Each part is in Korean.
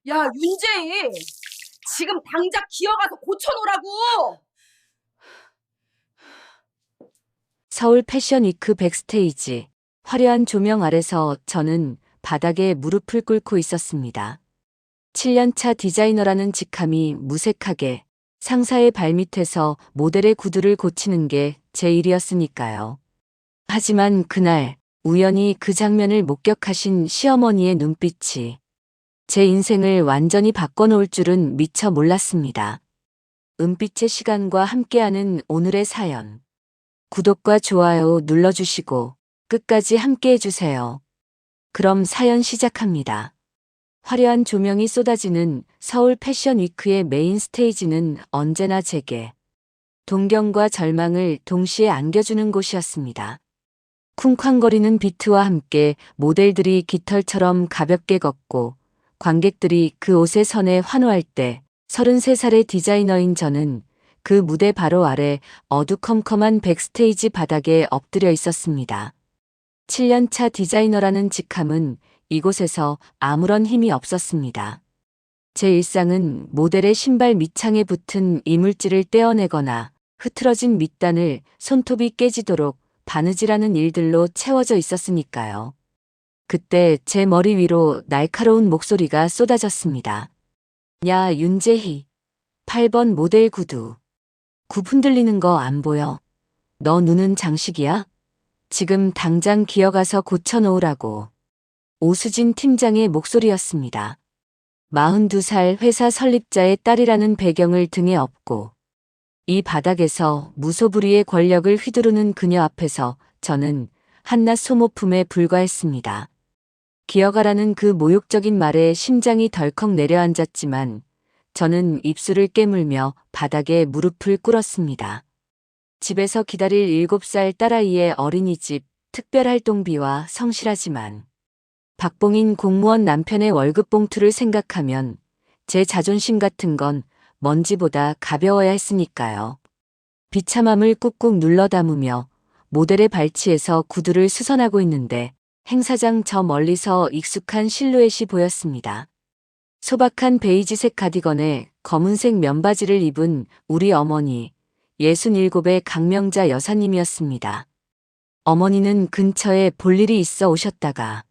야, 윤재희! 지금 당장 기어가서 고쳐놓으라고! 서울 패션위크 백스테이지. 화려한 조명 아래서 저는 바닥에 무릎을 꿇고 있었습니다. 7년차 디자이너라는 직함이 무색하게 상사의 발밑에서 모델의 구두를 고치는 게 제 일이었으니까요. 하지만 그날 우연히 그 장면을 목격하신 시어머니의 눈빛이 제 인생을 완전히 바꿔놓을 줄은 미처 몰랐습니다. 은빛의 시간과 함께하는 오늘의 사연. 구독과 좋아요 눌러주시고 끝까지 함께해주세요. 그럼 사연 시작합니다. 화려한 조명이 쏟아지는 서울 패션 위크의 메인 스테이지는 언제나 제게 동경과 절망을 동시에 안겨주는 곳이었습니다. 쿵쾅거리는 비트와 함께 모델들이 깃털처럼 가볍게 걷고 관객들이 그 옷의 선에 환호할 때 33살의 디자이너인 저는 그 무대 바로 아래 어두컴컴한 백스테이지 바닥에 엎드려 있었습니다. 7년차 디자이너라는 직함은 이곳에서 아무런 힘이 없었습니다. 제 일상은 모델의 신발 밑창에 붙은 이물질을 떼어내거나 흐트러진 밑단을 손톱이 깨지도록 바느질하는 일들로 채워져 있었으니까요. 그때 제 머리 위로 날카로운 목소리가 쏟아졌습니다. 야, 윤재희. 8번 모델 구두. 굽 흔들리는 거 안 보여? 너 눈은 장식이야? 지금 당장 기어가서 고쳐놓으라고. 오수진 팀장의 목소리였습니다. 42살 회사 설립자의 딸이라는 배경을 등에 업고 이 바닥에서 무소불위의 권력을 휘두르는 그녀 앞에서 저는 한낱 소모품에 불과했습니다. 기어가라는 그 모욕적인 말에 심장이 덜컥 내려앉았지만 저는 입술을 깨물며 바닥에 무릎을 꿇었습니다. 집에서 기다릴 7살 딸아이의 어린이집 특별활동비와 성실하지만 박봉인 공무원 남편의 월급 봉투를 생각하면 제 자존심 같은 건 먼지보다 가벼워야 했으니까요. 비참함을 꾹꾹 눌러 담으며 모델의 발치에서 구두를 수선하고 있는데 행사장 저 멀리서 익숙한 실루엣이 보였습니다. 소박한 베이지색 가디건에 검은색 면바지를 입은 우리 어머니, 67의 강명자 여사님이었습니다. 어머니는 근처에 볼 일이 있어 오셨다가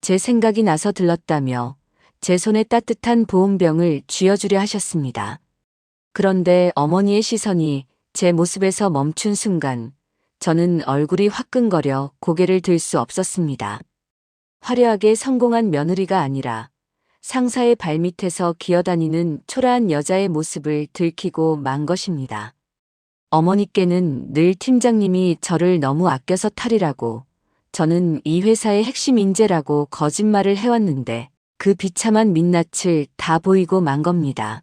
제 생각이 나서 들렀다며 제 손에 따뜻한 보온병을 쥐어주려 하셨습니다. 그런데 어머니의 시선이 제 모습에서 멈춘 순간 저는 얼굴이 화끈거려 고개를 들 수 없었습니다. 화려하게 성공한 며느리가 아니라 상사의 발밑에서 기어다니는 초라한 여자의 모습을 들키고 만 것입니다. 어머니께는 늘 팀장님이 저를 너무 아껴서 탈이라고 저는 이 회사의 핵심 인재라고 거짓말을 해왔는데 그 비참한 민낯을 다 보이고 만 겁니다.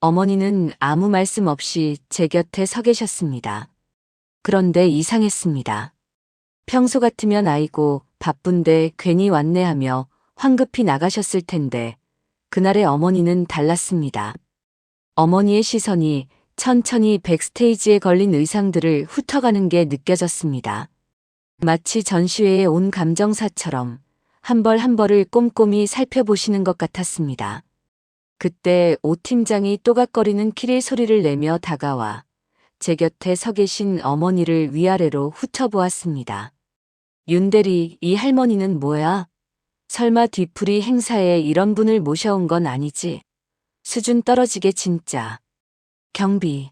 어머니는 아무 말씀 없이 제 곁에 서 계셨습니다. 그런데 이상했습니다. 평소 같으면 아이고 바쁜데 괜히 왔네 하며 황급히 나가셨을 텐데 그날의 어머니는 달랐습니다. 어머니의 시선이 천천히 백스테이지에 걸린 의상들을 훑어가는 게 느껴졌습니다. 마치 전시회에 온 감정사처럼 한 벌 한 벌을 꼼꼼히 살펴보시는 것 같았습니다. 그때 오 팀장이 또각거리는 키릴 소리를 내며 다가와 제 곁에 서 계신 어머니를 위아래로 훑어보았습니다. 윤대리, 이 할머니는 뭐야? 설마 뒤풀이 행사에 이런 분을 모셔온 건 아니지? 수준 떨어지게 진짜. 경비,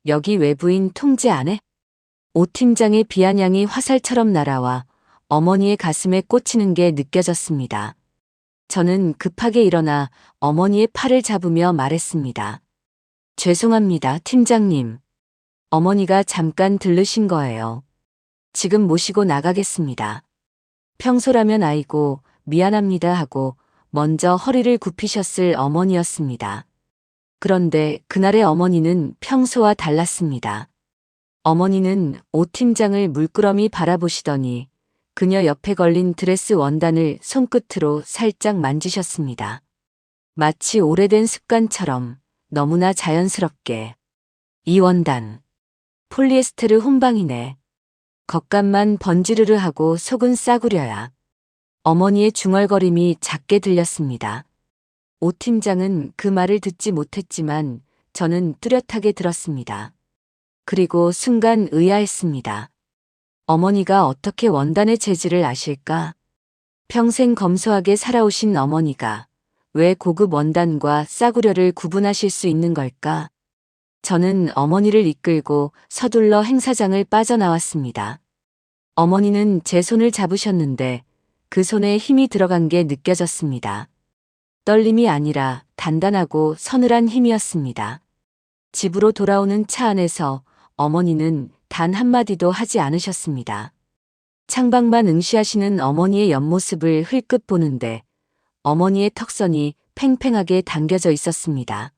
여기 외부인 통제 안 해? 오 팀장의 비아냥이 화살처럼 날아와 어머니의 가슴에 꽂히는 게 느껴졌습니다. 저는 급하게 일어나 어머니의 팔을 잡으며 말했습니다. 죄송합니다, 팀장님. 어머니가 잠깐 들르신 거예요. 지금 모시고 나가겠습니다. 평소라면 아이고 미안합니다 하고 먼저 허리를 굽히셨을 어머니였습니다. 그런데 그날의 어머니는 평소와 달랐습니다. 어머니는 오 팀장을 물끄러미 바라보시더니 그녀 옆에 걸린 드레스 원단을 손끝으로 살짝 만지셨습니다. 마치 오래된 습관처럼 너무나 자연스럽게. 이 원단. 폴리에스테르 혼방이네. 겉감만 번지르르 하고 속은 싸구려야. 어머니의 중얼거림이 작게 들렸습니다. 오 팀장은 그 말을 듣지 못했지만 저는 뚜렷하게 들었습니다. 그리고 순간 의아했습니다. 어머니가 어떻게 원단의 재질을 아실까? 평생 검소하게 살아오신 어머니가 왜 고급 원단과 싸구려를 구분하실 수 있는 걸까? 저는 어머니를 이끌고 서둘러 행사장을 빠져나왔습니다. 어머니는 제 손을 잡으셨는데 그 손에 힘이 들어간 게 느껴졌습니다. 떨림이 아니라 단단하고 서늘한 힘이었습니다. 집으로 돌아오는 차 안에서 어머니는 단 한마디도 하지 않으셨습니다. 창밖만 응시하시는 어머니의 옆모습을 흘끗 보는데 어머니의 턱선이 팽팽하게 당겨져 있었습니다.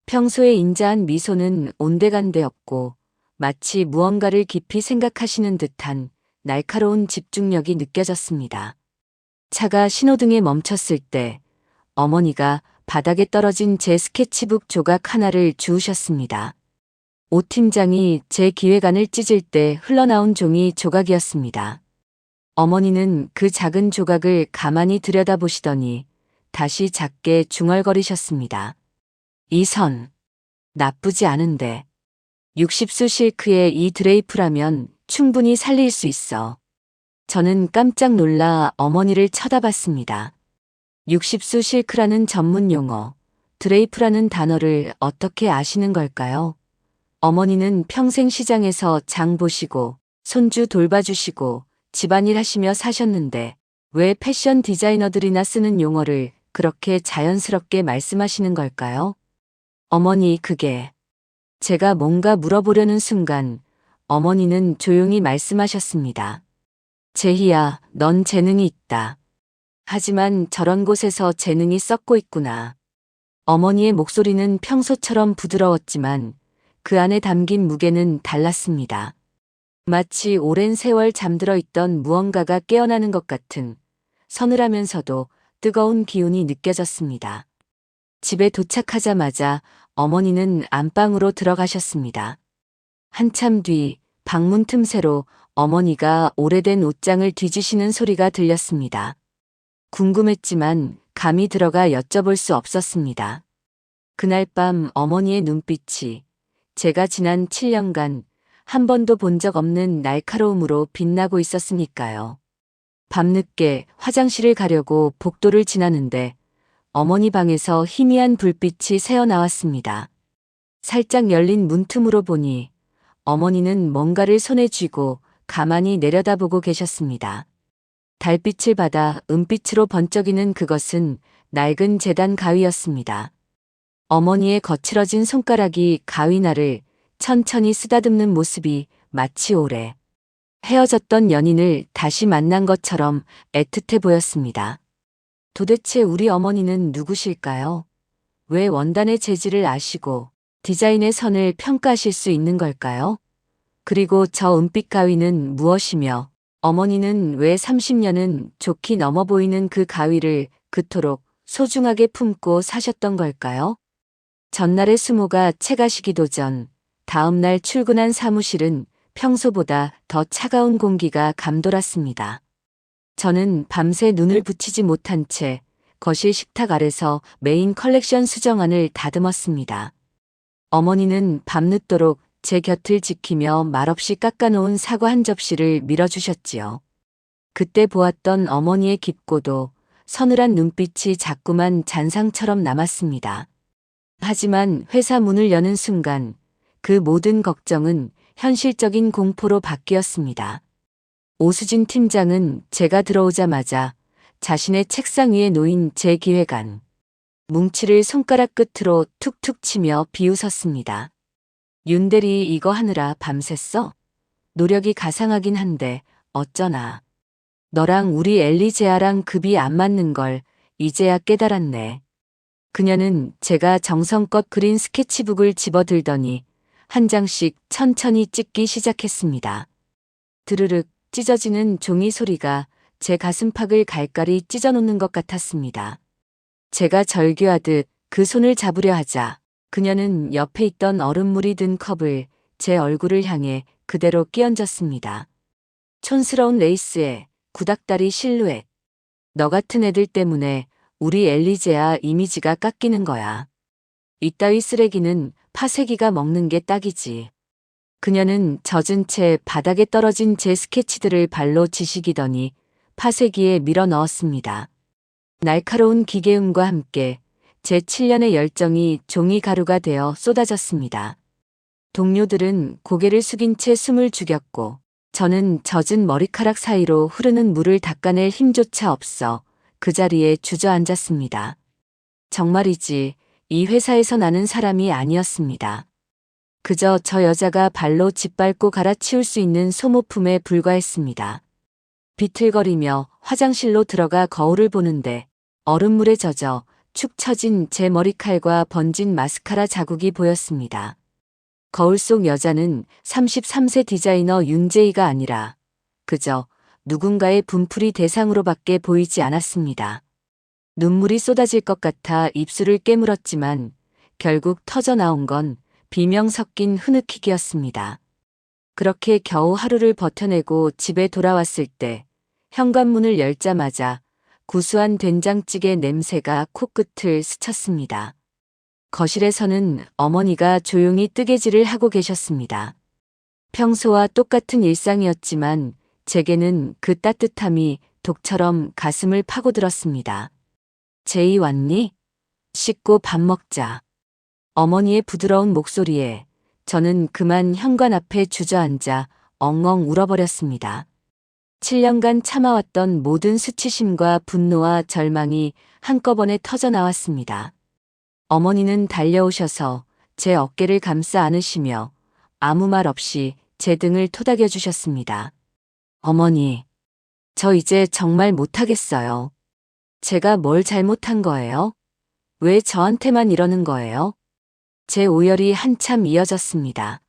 평소에 인자한 미소는 온데간데없고 마치 무언가를 깊이 생각하시는 듯한 날카로운 집중력이 느껴졌습니다. 차가 신호등에 멈췄을 때 어머니가 바닥에 떨어진 제 스케치북 조각 하나를 주우셨습니다. 오 팀장이 제 기획안을 찢을 때 흘러나온 종이 조각이었습니다. 어머니는 그 작은 조각을 가만히 들여다보시더니 다시 작게 중얼거리셨습니다. 이 선, 나쁘지 않은데. 60수 실크의 이 드레이프라면 충분히 살릴 수 있어. 저는 깜짝 놀라 어머니를 쳐다봤습니다. 60수 실크라는 전문 용어, 드레이프라는 단어를 어떻게 아시는 걸까요? 어머니는 평생 시장에서 장 보시고 손주 돌봐주시고 집안일 하시며 사셨는데 왜 패션 디자이너들이나 쓰는 용어를 그렇게 자연스럽게 말씀하시는 걸까요? 어머니 그게. 제가 뭔가 물어보려는 순간 어머니는 조용히 말씀하셨습니다. 제희야, 넌 재능이 있다. 하지만 저런 곳에서 재능이 썩고 있구나. 어머니의 목소리는 평소처럼 부드러웠지만 그 안에 담긴 무게는 달랐습니다. 마치 오랜 세월 잠들어 있던 무언가가 깨어나는 것 같은 서늘하면서도 뜨거운 기운이 느껴졌습니다. 집에 도착하자마자 어머니는 안방으로 들어가셨습니다. 한참 뒤 방문 틈새로 어머니가 오래된 옷장을 뒤지시는 소리가 들렸습니다. 궁금했지만 감히 들어가 여쭤볼 수 없었습니다. 그날 밤 어머니의 눈빛이 제가 지난 7년간 한 번도 본 적 없는 날카로움으로 빛나고 있었으니까요. 밤늦게 화장실을 가려고 복도를 지나는데 어머니 방에서 희미한 불빛이 새어나왔습니다. 살짝 열린 문틈으로 보니 어머니는 뭔가를 손에 쥐고 가만히 내려다보고 계셨습니다. 달빛을 받아 은빛으로 번쩍이는 그것은 낡은 제단 가위였습니다. 어머니의 거칠어진 손가락이 가위날을 천천히 쓰다듬는 모습이 마치 오래 헤어졌던 연인을 다시 만난 것처럼 애틋해 보였습니다. 도대체 우리 어머니는 누구실까요? 왜 원단의 재질을 아시고 디자인의 선을 평가하실 수 있는 걸까요? 그리고 저 은빛 가위는 무엇이며 어머니는 왜 30년은 좋게 넘어 보이는 그 가위를 그토록 소중하게 품고 사셨던 걸까요? 전날의 수모가 채가시기도 전 다음날 출근한 사무실은 평소보다 더 차가운 공기가 감돌았습니다. 저는 밤새 눈을 붙이지 못한 채 거실 식탁 아래서 메인 컬렉션 수정안을 다듬었습니다. 어머니는 밤늦도록 제 곁을 지키며 말없이 깎아놓은 사과 한 접시를 밀어주셨지요. 그때 보았던 어머니의 깊고도 서늘한 눈빛이 자꾸만 잔상처럼 남았습니다. 하지만 회사 문을 여는 순간 그 모든 걱정은 현실적인 공포로 바뀌었습니다. 오수진 팀장은 제가 들어오자마자 자신의 책상 위에 놓인 제 기획안, 뭉치를 손가락 끝으로 툭툭 치며 비웃었습니다. 윤대리 이거 하느라 밤샜어? 노력이 가상하긴 한데 어쩌나. 너랑 우리 엘리제아랑 급이 안 맞는 걸 이제야 깨달았네. 그녀는 제가 정성껏 그린 스케치북을 집어들더니 한 장씩 천천히 찍기 시작했습니다. 드르륵 찢어지는 종이 소리가 제 가슴팍을 갈갈이 찢어놓는 것 같았습니다. 제가 절규하듯 그 손을 잡으려 하자 그녀는 옆에 있던 얼음물이 든 컵을 제 얼굴을 향해 그대로 끼얹었습니다. 촌스러운 레이스에 구닥다리 실루엣. 너 같은 애들 때문에 우리 엘리제아 이미지가 깎이는 거야. 이따위 쓰레기는 파쇄기가 먹는 게 딱이지. 그녀는 젖은 채 바닥에 떨어진 제 스케치들을 발로 지시기더니 파쇄기에 밀어 넣었습니다. 날카로운 기계음과 함께 제 7년의 열정이 종이 가루가 되어 쏟아졌습니다. 동료들은 고개를 숙인 채 숨을 죽였고 저는 젖은 머리카락 사이로 흐르는 물을 닦아낼 힘조차 없어 그 자리에 주저앉았습니다. 정말이지 이 회사에서 나는 사람이 아니었습니다. 그저 저 여자가 발로 짓밟고 갈아치울 수 있는 소모품에 불과했습니다. 비틀거리며 화장실로 들어가 거울을 보는데 얼음물에 젖어 축 처진 제 머리칼과 번진 마스카라 자국이 보였습니다. 거울 속 여자는 33세 디자이너 윤재희가 아니라 그저 누군가의 분풀이 대상으로밖에 보이지 않았습니다. 눈물이 쏟아질 것 같아 입술을 깨물었지만 결국 터져 나온 건 비명 섞인 흐느끼기였습니다. 그렇게 겨우 하루를 버텨내고 집에 돌아왔을 때 현관문을 열자마자 구수한 된장찌개 냄새가 코끝을 스쳤습니다. 거실에서는 어머니가 조용히 뜨개질을 하고 계셨습니다. 평소와 똑같은 일상이었지만 제게는 그 따뜻함이 독처럼 가슴을 파고들었습니다. 제이 왔니? 씻고 밥 먹자. 어머니의 부드러운 목소리에 저는 그만 현관 앞에 주저앉아 엉엉 울어버렸습니다. 7년간 참아왔던 모든 수치심과 분노와 절망이 한꺼번에 터져 나왔습니다. 어머니는 달려오셔서 제 어깨를 감싸 안으시며 아무 말 없이 제 등을 토닥여 주셨습니다. 어머니, 저 이제 정말 못하겠어요. 제가 뭘 잘못한 거예요? 왜 저한테만 이러는 거예요? 제 오열이 한참 이어졌습니다.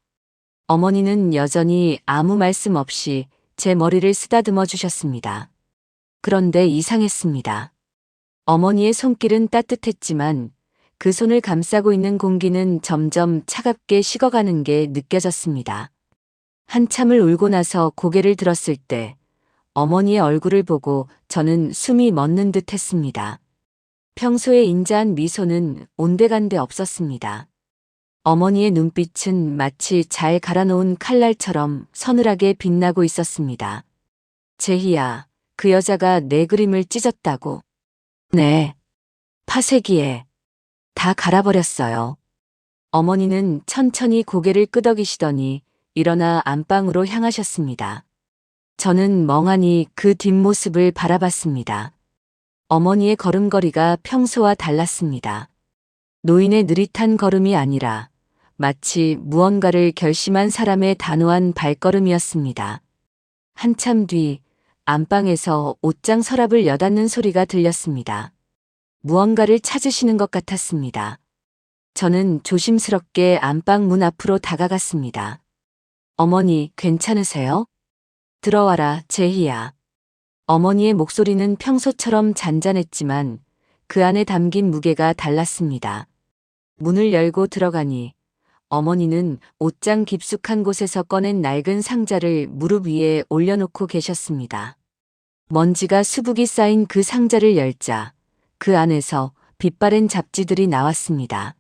어머니는 여전히 아무 말씀 없이 제 머리를 쓰다듬어 주셨습니다. 그런데 이상했습니다. 어머니의 손길은 따뜻했지만 그 손을 감싸고 있는 공기는 점점 차갑게 식어가는 게 느껴졌습니다. 한참을 울고 나서 고개를 들었을 때 어머니의 얼굴을 보고 저는 숨이 멎는 듯 했습니다. 평소의 인자한 미소는 온데간데 없었습니다. 어머니의 눈빛은 마치 잘 갈아놓은 칼날처럼 서늘하게 빛나고 있었습니다. 제희야, 그 여자가 내 그림을 찢었다고. 네. 파쇄기에 다 갈아버렸어요. 어머니는 천천히 고개를 끄덕이시더니 일어나 안방으로 향하셨습니다. 저는 멍하니 그 뒷모습을 바라봤습니다. 어머니의 걸음걸이가 평소와 달랐습니다. 노인의 느릿한 걸음이 아니라 마치 무언가를 결심한 사람의 단호한 발걸음이었습니다. 한참 뒤 안방에서 옷장 서랍을 여닫는 소리가 들렸습니다. 무언가를 찾으시는 것 같았습니다. 저는 조심스럽게 안방 문 앞으로 다가갔습니다. 어머니, 괜찮으세요? 들어와라, 제희야. 어머니의 목소리는 평소처럼 잔잔했지만 그 안에 담긴 무게가 달랐습니다. 문을 열고 들어가니 어머니는 옷장 깊숙한 곳에서 꺼낸 낡은 상자를 무릎 위에 올려놓고 계셨습니다. 먼지가 수북이 쌓인 그 상자를 열자 그 안에서 빛바랜 잡지들이 나왔습니다.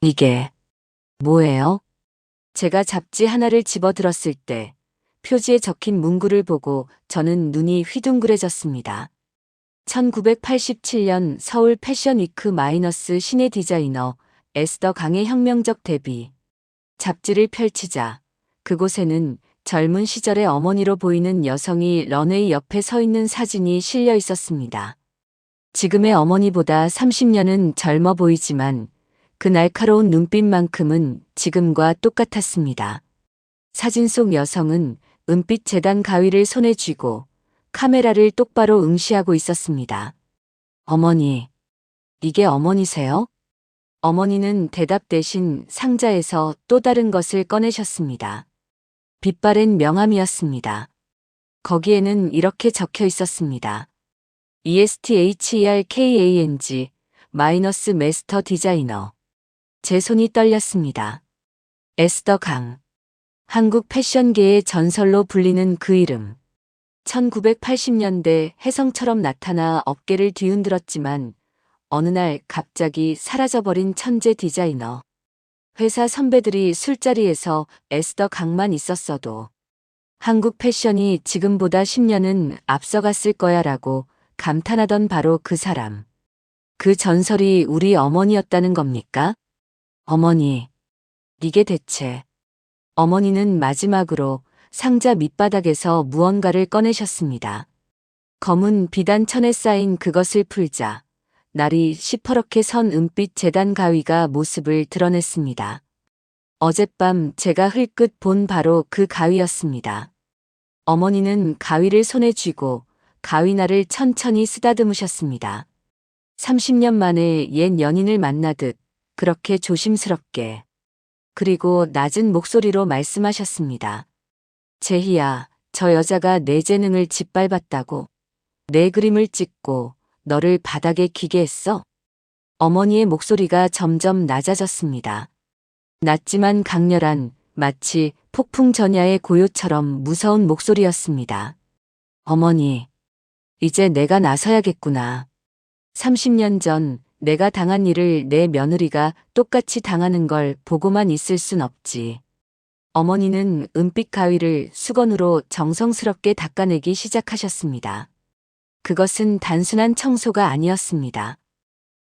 이게 뭐예요? 제가 잡지 하나를 집어들었을 때 표지에 적힌 문구를 보고 저는 눈이 휘둥그레졌습니다. 1987년 서울 패션위크 마이너스 신의 디자이너 에스더 강의 혁명적 데뷔. 잡지를 펼치자 그곳에는 젊은 시절의 어머니로 보이는 여성이 런웨이 옆에 서 있는 사진이 실려 있었습니다. 지금의 어머니보다 30년은 젊어 보이지만 그 날카로운 눈빛만큼은 지금과 똑같았습니다. 사진 속 여성은 은빛 재단 가위를 손에 쥐고 카메라를 똑바로 응시하고 있었습니다. 어머니, 이게 어머니세요? 어머니는 대답 대신 상자에서 또 다른 것을 꺼내셨습니다. 빛바랜 명함이었습니다. 거기에는 이렇게 적혀 있었습니다. ESTHERKANG 마이너스 마스터 디자이너. 제 손이 떨렸습니다. 에스더 강. 한국 패션계의 전설로 불리는 그 이름. 1980년대 혜성처럼 나타나 업계를 뒤흔들었지만 어느 날 갑자기 사라져버린 천재 디자이너. 회사 선배들이 술자리에서 에스더 강만 있었어도 한국 패션이 지금보다 10년은 앞서갔을 거야라고 감탄하던 바로 그 사람. 그 전설이 우리 어머니였다는 겁니까? 어머니. 이게 대체. 어머니는 마지막으로 상자 밑바닥에서 무언가를 꺼내셨습니다. 검은 비단천에 쌓인 그것을 풀자 날이 시퍼렇게 선 은빛 재단 가위가 모습을 드러냈습니다. 어젯밤 제가 흘끗 본 바로 그 가위였습니다. 어머니는 가위를 손에 쥐고 가위날을 천천히 쓰다듬으셨습니다. 30년 만에 옛 연인을 만나듯 그렇게 조심스럽게. 그리고 낮은 목소리로 말씀하셨습니다. 제희야, 저 여자가 내 재능을 짓밟았다고. 내 그림을 찍고 너를 바닥에 기게 했어. 어머니의 목소리가 점점 낮아졌습니다. 낮지만 강렬한 마치 폭풍 전야의 고요처럼 무서운 목소리였습니다. 어머니, 이제 내가 나서야겠구나. 30년 전 내가 당한 일을 내 며느리가 똑같이 당하는 걸 보고만 있을 순 없지. 어머니는 은빛 가위를 수건으로 정성스럽게 닦아내기 시작하셨습니다. 그것은 단순한 청소가 아니었습니다.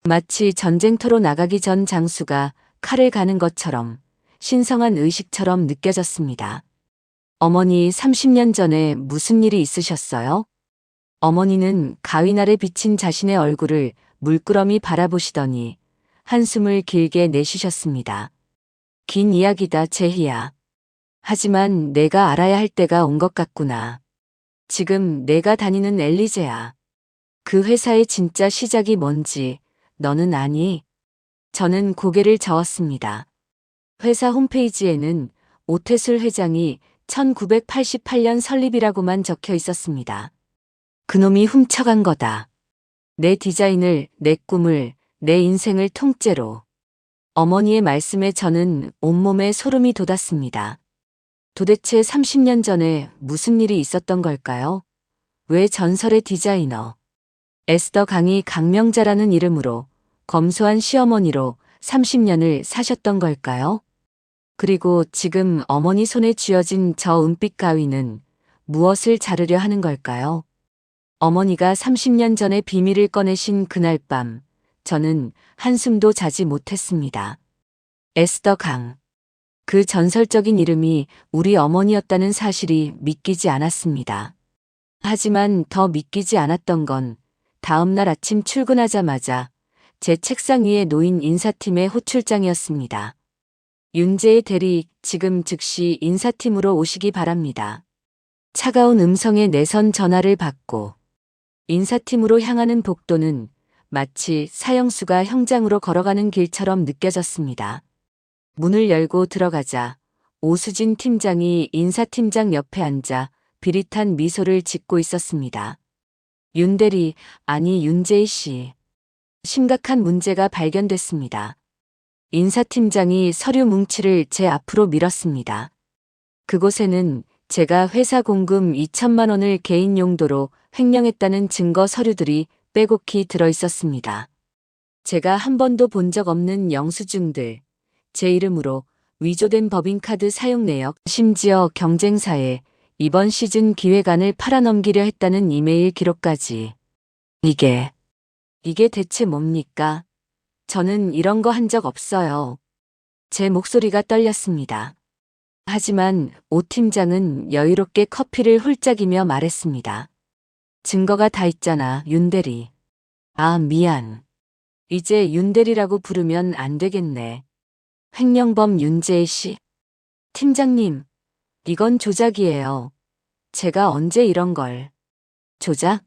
마치 전쟁터로 나가기 전 장수가 칼을 가는 것처럼 신성한 의식처럼 느껴졌습니다. 어머니 30년 전에 무슨 일이 있으셨어요? 어머니는 가위날에 비친 자신의 얼굴을 물끄러미 바라보시더니 한숨을 길게 내쉬셨습니다. 긴 이야기다, 제희야. 하지만 내가 알아야 할 때가 온 것 같구나. 지금 내가 다니는 엘리제야. 그 회사의 진짜 시작이 뭔지 너는 아니? 저는 고개를 저었습니다. 회사 홈페이지에는 오태술 회장이 1988년 설립이라고만 적혀 있었습니다. 그놈이 훔쳐간 거다. 내 디자인을, 내 꿈을, 내 인생을 통째로. 어머니의 말씀에 저는 온몸에 소름이 돋았습니다. 도대체 30년 전에 무슨 일이 있었던 걸까요? 왜 전설의 디자이너 에스더 강이 강명자라는 이름으로 검소한 시어머니로 30년을 사셨던 걸까요? 그리고 지금 어머니 손에 쥐어진 저 은빛 가위는 무엇을 자르려 하는 걸까요? 어머니가 30년 전에 비밀을 꺼내신 그날 밤, 저는 한숨도 자지 못했습니다. 에스더 강. 그 전설적인 이름이 우리 어머니였다는 사실이 믿기지 않았습니다. 하지만 더 믿기지 않았던 건 다음 날 아침 출근하자마자 제 책상 위에 놓인 인사팀의 호출장이었습니다. 윤재의 대리, 지금 즉시 인사팀으로 오시기 바랍니다. 차가운 음성의 내선 전화를 받고 인사팀으로 향하는 복도는 마치 사형수가 형장으로 걸어가는 길처럼 느껴졌습니다. 문을 열고 들어가자 오수진 팀장이 인사팀장 옆에 앉아 비릿한 미소를 짓고 있었습니다. 윤대리, 아니 윤재희 씨. 심각한 문제가 발견됐습니다. 인사팀장이 서류 뭉치를 제 앞으로 밀었습니다. 그곳에는 제가 회사 공금 2천만 원을 개인 용도로 횡령했다는 증거 서류들이 빼곡히 들어 있었습니다. 제가 한 번도 본 적 없는 영수증들, 제 이름으로 위조된 법인카드 사용 내역, 심지어 경쟁사에 이번 시즌 기획안을 팔아넘기려 했다는 이메일 기록까지. 이게 대체 뭡니까? 저는 이런 거 한 적 없어요. 제 목소리가 떨렸습니다. 하지만 오 팀장은 여유롭게 커피를 훌쩍이며 말했습니다. 증거가 다 있잖아, 윤대리. 아, 미안. 이제 윤대리라고 부르면 안 되겠네. 횡령범 윤재희 씨. 팀장님, 이건 조작이에요. 제가 언제 이런 걸. 조작?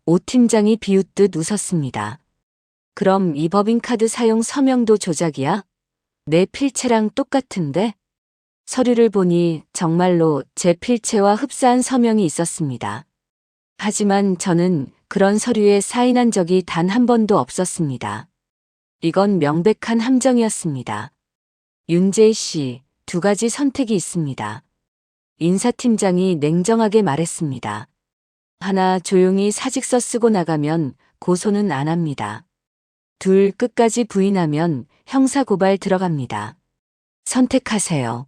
오 팀장이 비웃듯 웃었습니다. 그럼 이 법인카드 사용 서명도 조작이야? 내 필체랑 똑같은데? 서류를 보니 정말로 제 필체와 흡사한 서명이 있었습니다. 하지만 저는 그런 서류에 사인한 적이 단 한 번도 없었습니다. 이건 명백한 함정이었습니다. 윤재희 씨, 두 가지 선택이 있습니다. 인사팀장이 냉정하게 말했습니다. 하나, 조용히 사직서 쓰고 나가면 고소는 안 합니다. 둘 끝까지 부인하면 형사고발 들어갑니다. 선택하세요.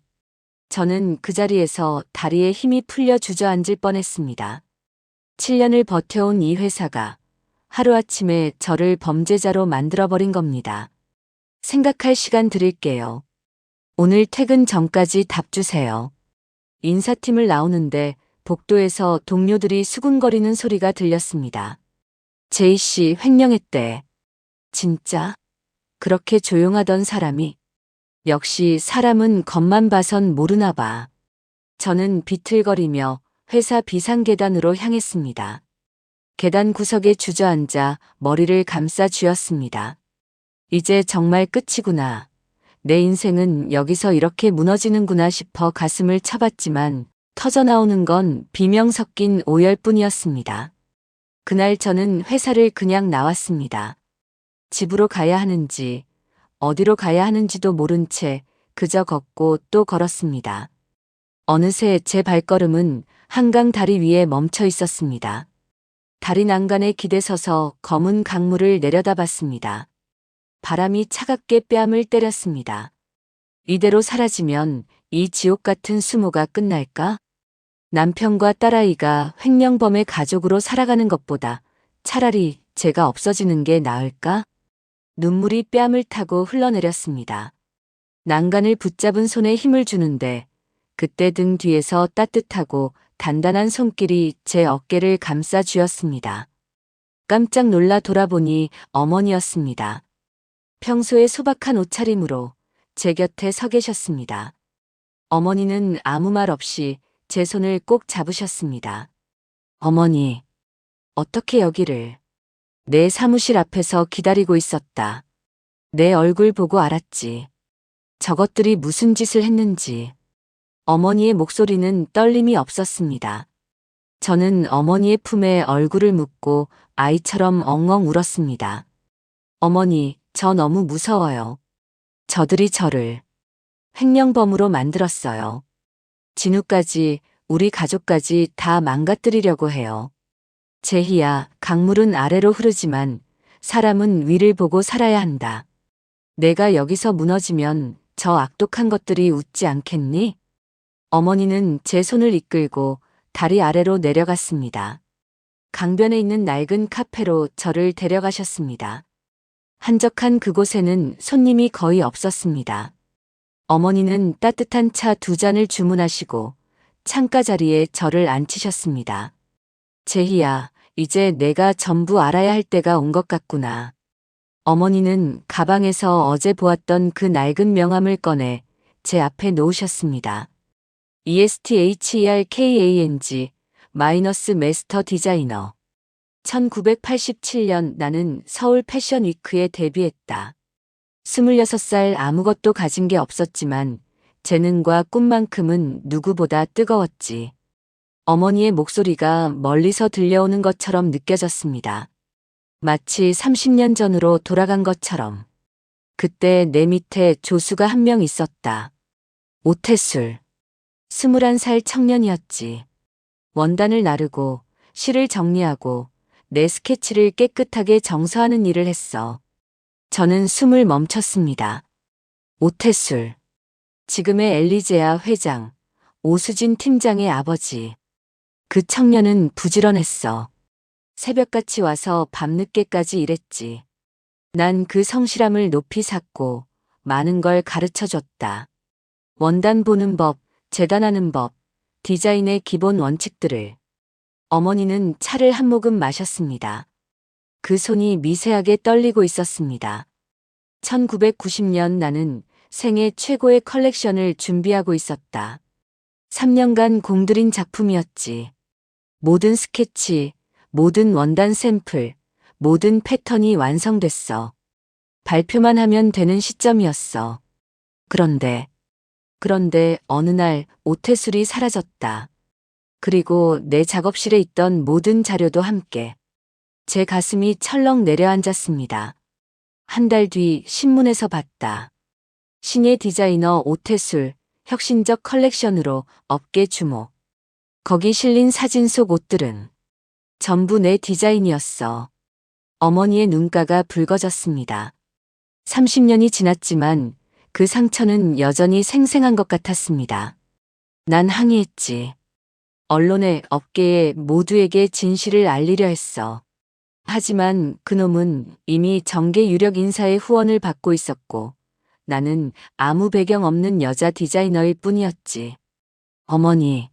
저는 그 자리에서 다리에 힘이 풀려 주저앉을 뻔했습니다. 7년을 버텨온 이 회사가 하루아침에 저를 범죄자로 만들어버린 겁니다. 생각할 시간 드릴게요. 오늘 퇴근 전까지 답 주세요. 인사팀을 나오는데 복도에서 동료들이 수군거리는 소리가 들렸습니다. 제이 씨 횡령했대. 진짜? 그렇게 조용하던 사람이. 역시 사람은 겉만 봐선 모르나 봐. 저는 비틀거리며 회사 비상계단으로 향했습니다. 계단 구석에 주저앉아 머리를 감싸 쥐었습니다. 이제 정말 끝이구나. 내 인생은 여기서 이렇게 무너지는구나 싶어 가슴을 쳐봤지만 터져나오는 건 비명 섞인 오열뿐이었습니다. 그날 저는 회사를 그냥 나왔습니다. 집으로 가야 하는지 어디로 가야 하는지도 모른 채 그저 걷고 또 걸었습니다. 어느새 제 발걸음은 한강 다리 위에 멈춰 있었습니다. 다리 난간에 기대서서 검은 강물을 내려다봤습니다. 바람이 차갑게 뺨을 때렸습니다. 이대로 사라지면 이 지옥 같은 수모가 끝날까? 남편과 딸아이가 횡령범의 가족으로 살아가는 것보다 차라리 제가 없어지는 게 나을까? 눈물이 뺨을 타고 흘러내렸습니다. 난간을 붙잡은 손에 힘을 주는데 그때 등 뒤에서 따뜻하고 단단한 손길이 제 어깨를 감싸 쥐었습니다. 깜짝 놀라 돌아보니 어머니였습니다. 평소에 소박한 옷차림으로 제 곁에 서 계셨습니다. 어머니는 아무 말 없이 제 손을 꼭 잡으셨습니다. 어머니, 어떻게 여기를? 내 사무실 앞에서 기다리고 있었다. 내 얼굴 보고 알았지. 저것들이 무슨 짓을 했는지. 어머니의 목소리는 떨림이 없었습니다. 저는 어머니의 품에 얼굴을 묻고 아이처럼 엉엉 울었습니다. 어머니, 저 너무 무서워요. 저들이 저를 횡령범으로 만들었어요. 진우까지, 우리 가족까지 다 망가뜨리려고 해요. 제희야, 강물은 아래로 흐르지만 사람은 위를 보고 살아야 한다. 내가 여기서 무너지면 저 악독한 것들이 웃지 않겠니? 어머니는 제 손을 이끌고 다리 아래로 내려갔습니다. 강변에 있는 낡은 카페로 저를 데려가셨습니다. 한적한 그곳에는 손님이 거의 없었습니다. 어머니는 따뜻한 차 2잔을 주문하시고 창가 자리에 저를 앉히셨습니다. 제희야, 이제 내가 전부 알아야 할 때가 온 것 같구나. 어머니는 가방에서 어제 보았던 그 낡은 명함을 꺼내 제 앞에 놓으셨습니다. ESTHERKANG 마이너스 마스터 디자이너. 1987년 나는 서울 패션 위크에 데뷔했다. 26살 아무것도 가진 게 없었지만 재능과 꿈만큼은 누구보다 뜨거웠지. 어머니의 목소리가 멀리서 들려오는 것처럼 느껴졌습니다. 마치 30년 전으로 돌아간 것처럼. 그때 내 밑에 조수가 한 명 있었다. 오태술. 21살 청년이었지. 원단을 나르고 실을 정리하고 내 스케치를 깨끗하게 정서하는 일을 했어. 저는 숨을 멈췄습니다. 오태술. 지금의 엘리제아 회장, 오수진 팀장의 아버지. 그 청년은 부지런했어. 새벽같이 와서 밤늦게까지 일했지. 난 그 성실함을 높이 샀고 많은 걸 가르쳐줬다. 원단 보는 법, 재단하는 법, 디자인의 기본 원칙들을. 어머니는 차를 한 모금 마셨습니다. 그 손이 미세하게 떨리고 있었습니다. 1990년 나는 생애 최고의 컬렉션을 준비하고 있었다. 3년간 공들인 작품이었지. 모든 스케치, 모든 원단 샘플, 모든 패턴이 완성됐어. 발표만 하면 되는 시점이었어. 그런데 어느 날 오태술이 사라졌다. 그리고 내 작업실에 있던 모든 자료도 함께. 제 가슴이 철렁 내려앉았습니다. 한 달 뒤 신문에서 봤다. 신예 디자이너 오태술, 혁신적 컬렉션으로 업계 주목. 거기 실린 사진 속 옷들은 전부 내 디자인이었어. 어머니의 눈가가 붉어졌습니다. 30년이 지났지만 그 상처는 여전히 생생한 것 같았습니다. 난 항의했지. 언론에, 업계에, 모두에게 진실을 알리려 했어. 하지만 그놈은 이미 정계 유력 인사의 후원을 받고 있었고 나는 아무 배경 없는 여자 디자이너일 뿐이었지. 어머니,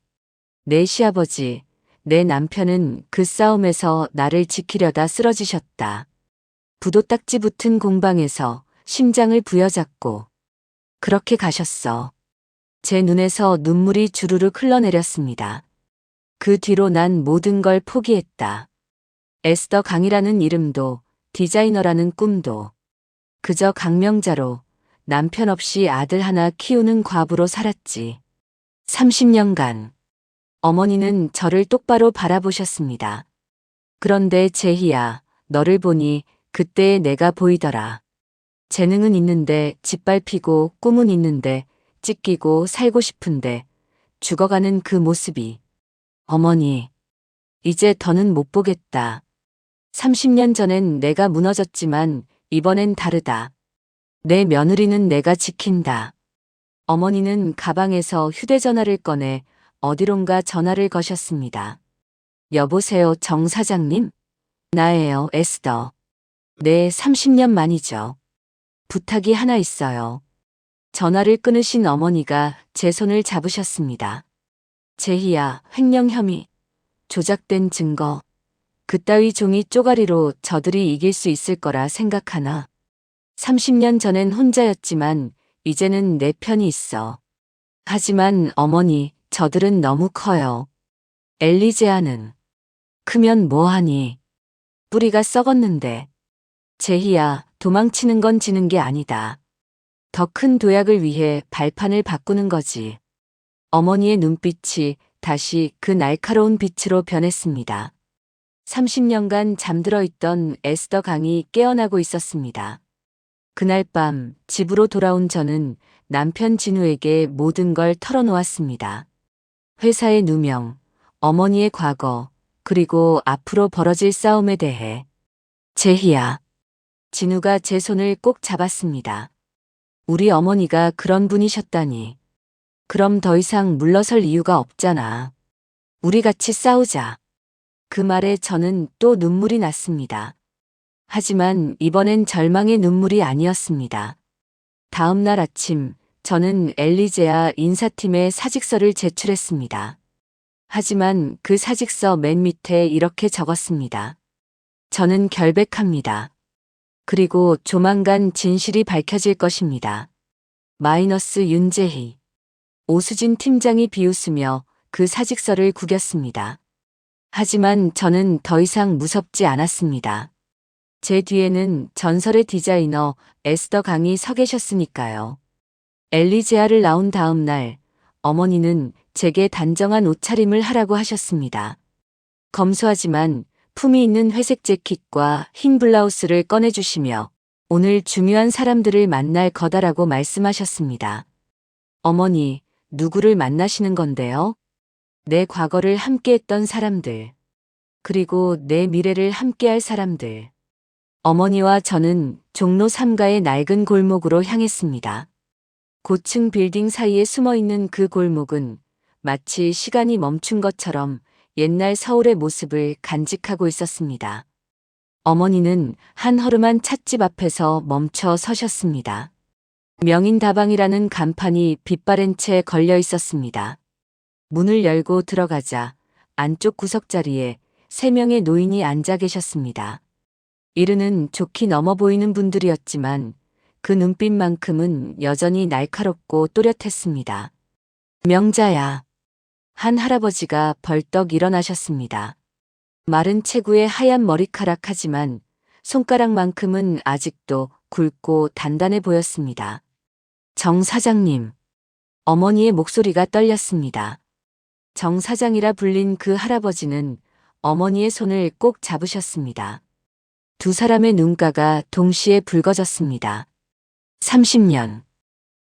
내 시아버지, 내 남편은 그 싸움에서 나를 지키려다 쓰러지셨다. 부도딱지 붙은 공방에서 심장을 부여잡고 그렇게 가셨어. 제 눈에서 눈물이 주르륵 흘러내렸습니다. 그 뒤로 난 모든 걸 포기했다. 에스더 강이라는 이름도 디자이너라는 꿈도 그저 강명자로 남편 없이 아들 하나 키우는 과부로 살았지. 30년간 어머니는 저를 똑바로 바라보셨습니다. 그런데 제희야, 너를 보니 그때의 내가 보이더라. 재능은 있는데 짓밟히고 꿈은 있는데 찢기고 살고 싶은데 죽어가는 그 모습이. 어머니, 이제 더는 못 보겠다. 30년 전엔 내가 무너졌지만 이번엔 다르다. 내 며느리는 내가 지킨다. 어머니는 가방에서 휴대전화를 꺼내 어디론가 전화를 거셨습니다. 여보세요, 정 사장님? 나예요, 에스더. 네, 30년 만이죠. 부탁이 하나 있어요. 전화를 끊으신 어머니가 제 손을 잡으셨습니다. 제희야, 횡령 혐의, 조작된 증거, 그따위 종이 쪼가리로 저들이 이길 수 있을 거라 생각하나. 30년 전엔 혼자였지만 이제는 내 편이 있어. 하지만 어머니, 저들은 너무 커요. 엘리제아는 크면 뭐하니? 뿌리가 썩었는데. 제희야, 도망치는 건 지는 게 아니다. 더 큰 도약을 위해 발판을 바꾸는 거지. 어머니의 눈빛이 다시 그 날카로운 빛으로 변했습니다. 30년간 잠들어 있던 에스더 강이 깨어나고 있었습니다. 그날 밤 집으로 돌아온 저는 남편 진우에게 모든 걸 털어놓았습니다. 회사의 누명, 어머니의 과거, 그리고 앞으로 벌어질 싸움에 대해. 제희야. 진우가 제 손을 꼭 잡았습니다. 우리 어머니가 그런 분이셨다니. 그럼 더 이상 물러설 이유가 없잖아. 우리 같이 싸우자. 그 말에 저는 또 눈물이 났습니다. 하지만 이번엔 절망의 눈물이 아니었습니다. 다음 날 아침, 저는 엘리제아 인사팀에 사직서를 제출했습니다. 하지만 그 사직서 맨 밑에 이렇게 적었습니다. 저는 결백합니다. 그리고 조만간 진실이 밝혀질 것입니다. 마이너스 윤재희. 오수진 팀장이 비웃으며 그 사직서를 구겼습니다. 하지만 저는 더 이상 무섭지 않았습니다. 제 뒤에는 전설의 디자이너 에스더 강이 서 계셨으니까요. 엘리제아를 낳은 다음 날 어머니는 제게 단정한 옷차림을 하라고 하셨습니다. 검소하지만 품이 있는 회색 재킷과 흰 블라우스를 꺼내주시며 오늘 중요한 사람들을 만날 거다라고 말씀하셨습니다. 어머니, 누구를 만나시는 건데요? 내 과거를 함께했던 사람들, 그리고 내 미래를 함께할 사람들. 어머니와 저는 종로 3가의 낡은 골목으로 향했습니다. 고층 빌딩 사이에 숨어있는 그 골목은 마치 시간이 멈춘 것처럼 옛날 서울의 모습을 간직하고 있었습니다. 어머니는 한 허름한 찻집 앞에서 멈춰 서셨습니다. 명인다방이라는 간판이 빛바랜 채 걸려 있었습니다. 문을 열고 들어가자 안쪽 구석자리에 3명의 노인이 앉아 계셨습니다. 이르는 좋게 넘어 보이는 분들이었지만 그 눈빛만큼은 여전히 날카롭고 또렷했습니다. 명자야. 한 할아버지가 벌떡 일어나셨습니다. 마른 체구의 하얀 머리카락 하지만 손가락만큼은 아직도 굵고 단단해 보였습니다. 정 사장님. 어머니의 목소리가 떨렸습니다. 정 사장이라 불린 그 할아버지는 어머니의 손을 꼭 잡으셨습니다. 두 사람의 눈가가 동시에 붉어졌습니다. 30년.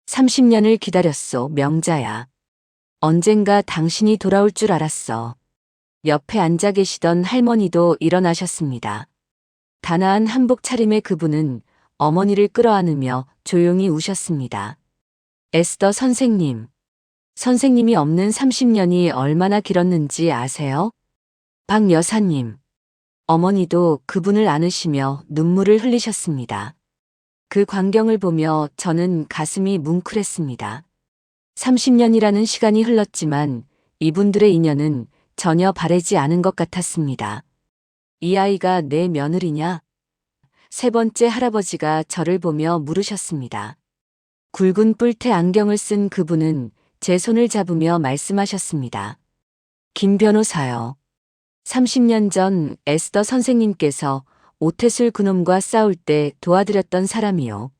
30년을 기다렸소, 명자야. 언젠가 당신이 돌아올 줄 알았어. 옆에 앉아 계시던 할머니도 일어나셨습니다. 단아한 한복 차림의 그분은 어머니를 끌어안으며 조용히 우셨습니다. 에스더 선생님. 선생님이 없는 30년이 얼마나 길었는지 아세요? 박 여사님. 어머니도 그분을 안으시며 눈물을 흘리셨습니다. 그 광경을 보며 저는 가슴이 뭉클했습니다. 30년이라는 시간이 흘렀지만 이분들의 인연은 전혀 바래지 않은 것 같았습니다. 이 아이가 내 며느리냐? 세 번째 할아버지가 저를 보며 물으셨습니다. 굵은 뿔테 안경을 쓴 그분은 제 손을 잡으며 말씀하셨습니다. 김 변호사요. 30년 전 에스더 선생님께서 오태술 그놈과 싸울 때 도와드렸던 사람이요.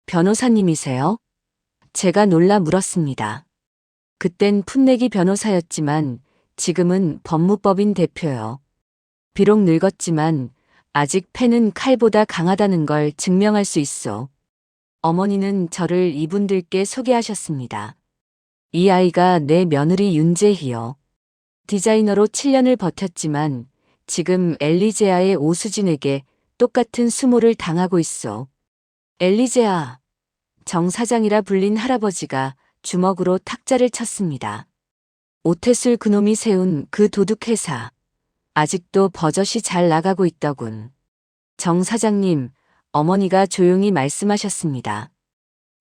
변호사님이세요? 제가 놀라 물었습니다. 그땐 풋내기 변호사였지만 지금은 법무법인 대표요. 비록 늙었지만 아직 패는 칼보다 강하다는 걸 증명할 수 있어. 어머니는 저를 이분들께 소개하셨습니다. 이 아이가 내 며느리 윤재희요. 디자이너로 7년을 버텼지만 지금 엘리제아의 오수진에게 똑같은 수모를 당하고 있어. 엘리제아. 정 사장이라 불린 할아버지가 주먹으로 탁자를 쳤습니다. 오태술 그놈이 세운 그 도둑회사. 아직도 버젓이 잘 나가고 있더군. 정 사장님, 어머니가 조용히 말씀하셨습니다.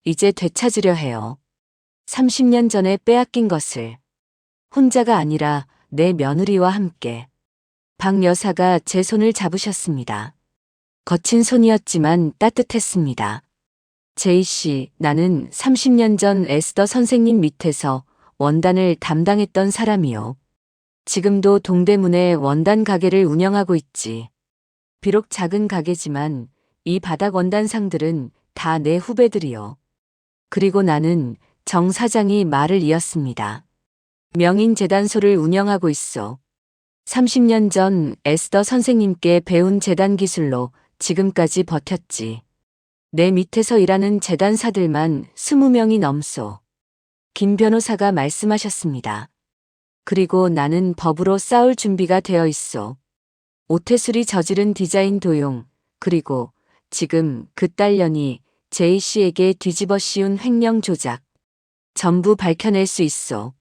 이제 되찾으려 해요. 30년 전에 빼앗긴 것을. 혼자가 아니라 내 며느리와 함께. 박 여사가 제 손을 잡으셨습니다. 거친 손이었지만 따뜻했습니다. 제이 씨, 나는 30년 전 에스더 선생님 밑에서 원단을 담당했던 사람이요. 지금도 동대문에 원단 가게를 운영하고 있지. 비록 작은 가게지만 이 바닥 원단상들은 다 내 후배들이요. 그리고 나는 정 사장이 말을 이었습니다. 명인재단소를 운영하고 있어. 30년 전 에스더 선생님께 배운 재단 기술로 지금까지 버텼지. 내 밑에서 일하는 재단사들만 20명이 넘소. 김 변호사가 말씀하셨습니다. 그리고 나는 법으로 싸울 준비가 되어 있어. 오태술이 저지른 디자인 도용, 그리고 지금 그 딸년이 제이 씨에게 뒤집어 씌운 횡령 조작. 전부 밝혀낼 수 있어.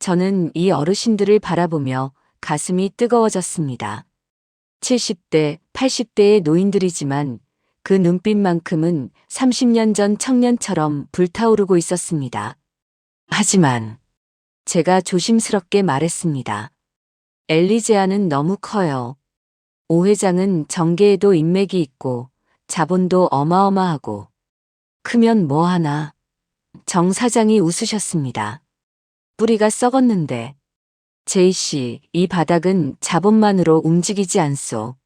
저는 이 어르신들을 바라보며 가슴이 뜨거워졌습니다. 70대, 80대의 노인들이지만 그 눈빛만큼은 30년 전 청년처럼 불타오르고 있었습니다. 하지만 제가 조심스럽게 말했습니다. 엘리제아는 너무 커요. 오 회장은 정계에도 인맥이 있고 자본도 어마어마하고 크면 뭐하나. 정 사장이 웃으셨습니다. 뿌리가 썩었는데. 제이 씨, 이 바닥은 자본만으로 움직이지 않소.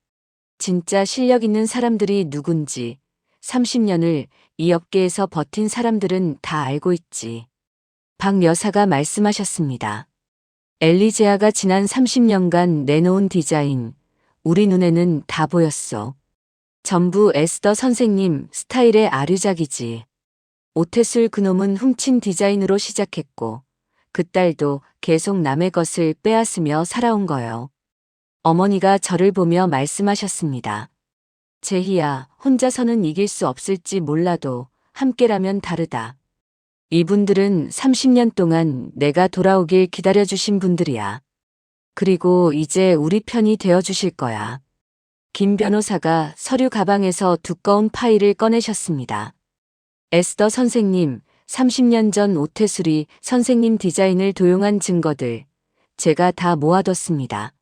진짜 실력 있는 사람들이 누군지 30년을 이 업계에서 버틴 사람들은 다 알고 있지. 박 여사가 말씀하셨습니다. 엘리제아가 지난 30년간 내놓은 디자인, 우리 눈에는 다 보였어. 전부 에스더 선생님 스타일의 아류작이지. 오태술 그놈은 훔친 디자인으로 시작했고 그 딸도 계속 남의 것을 빼앗으며 살아온 거요. 어머니가 저를 보며 말씀하셨습니다. 제희야, 혼자서는 이길 수 없을지 몰라도 함께라면 다르다. 이분들은 30년 동안 내가 돌아오길 기다려주신 분들이야. 그리고 이제 우리 편이 되어주실 거야. 김 변호사가 서류 가방에서 두꺼운 파일을 꺼내셨습니다. 에스더 선생님, 30년 전 오태술이 선생님 디자인을 도용한 증거들, 제가 다 모아뒀습니다.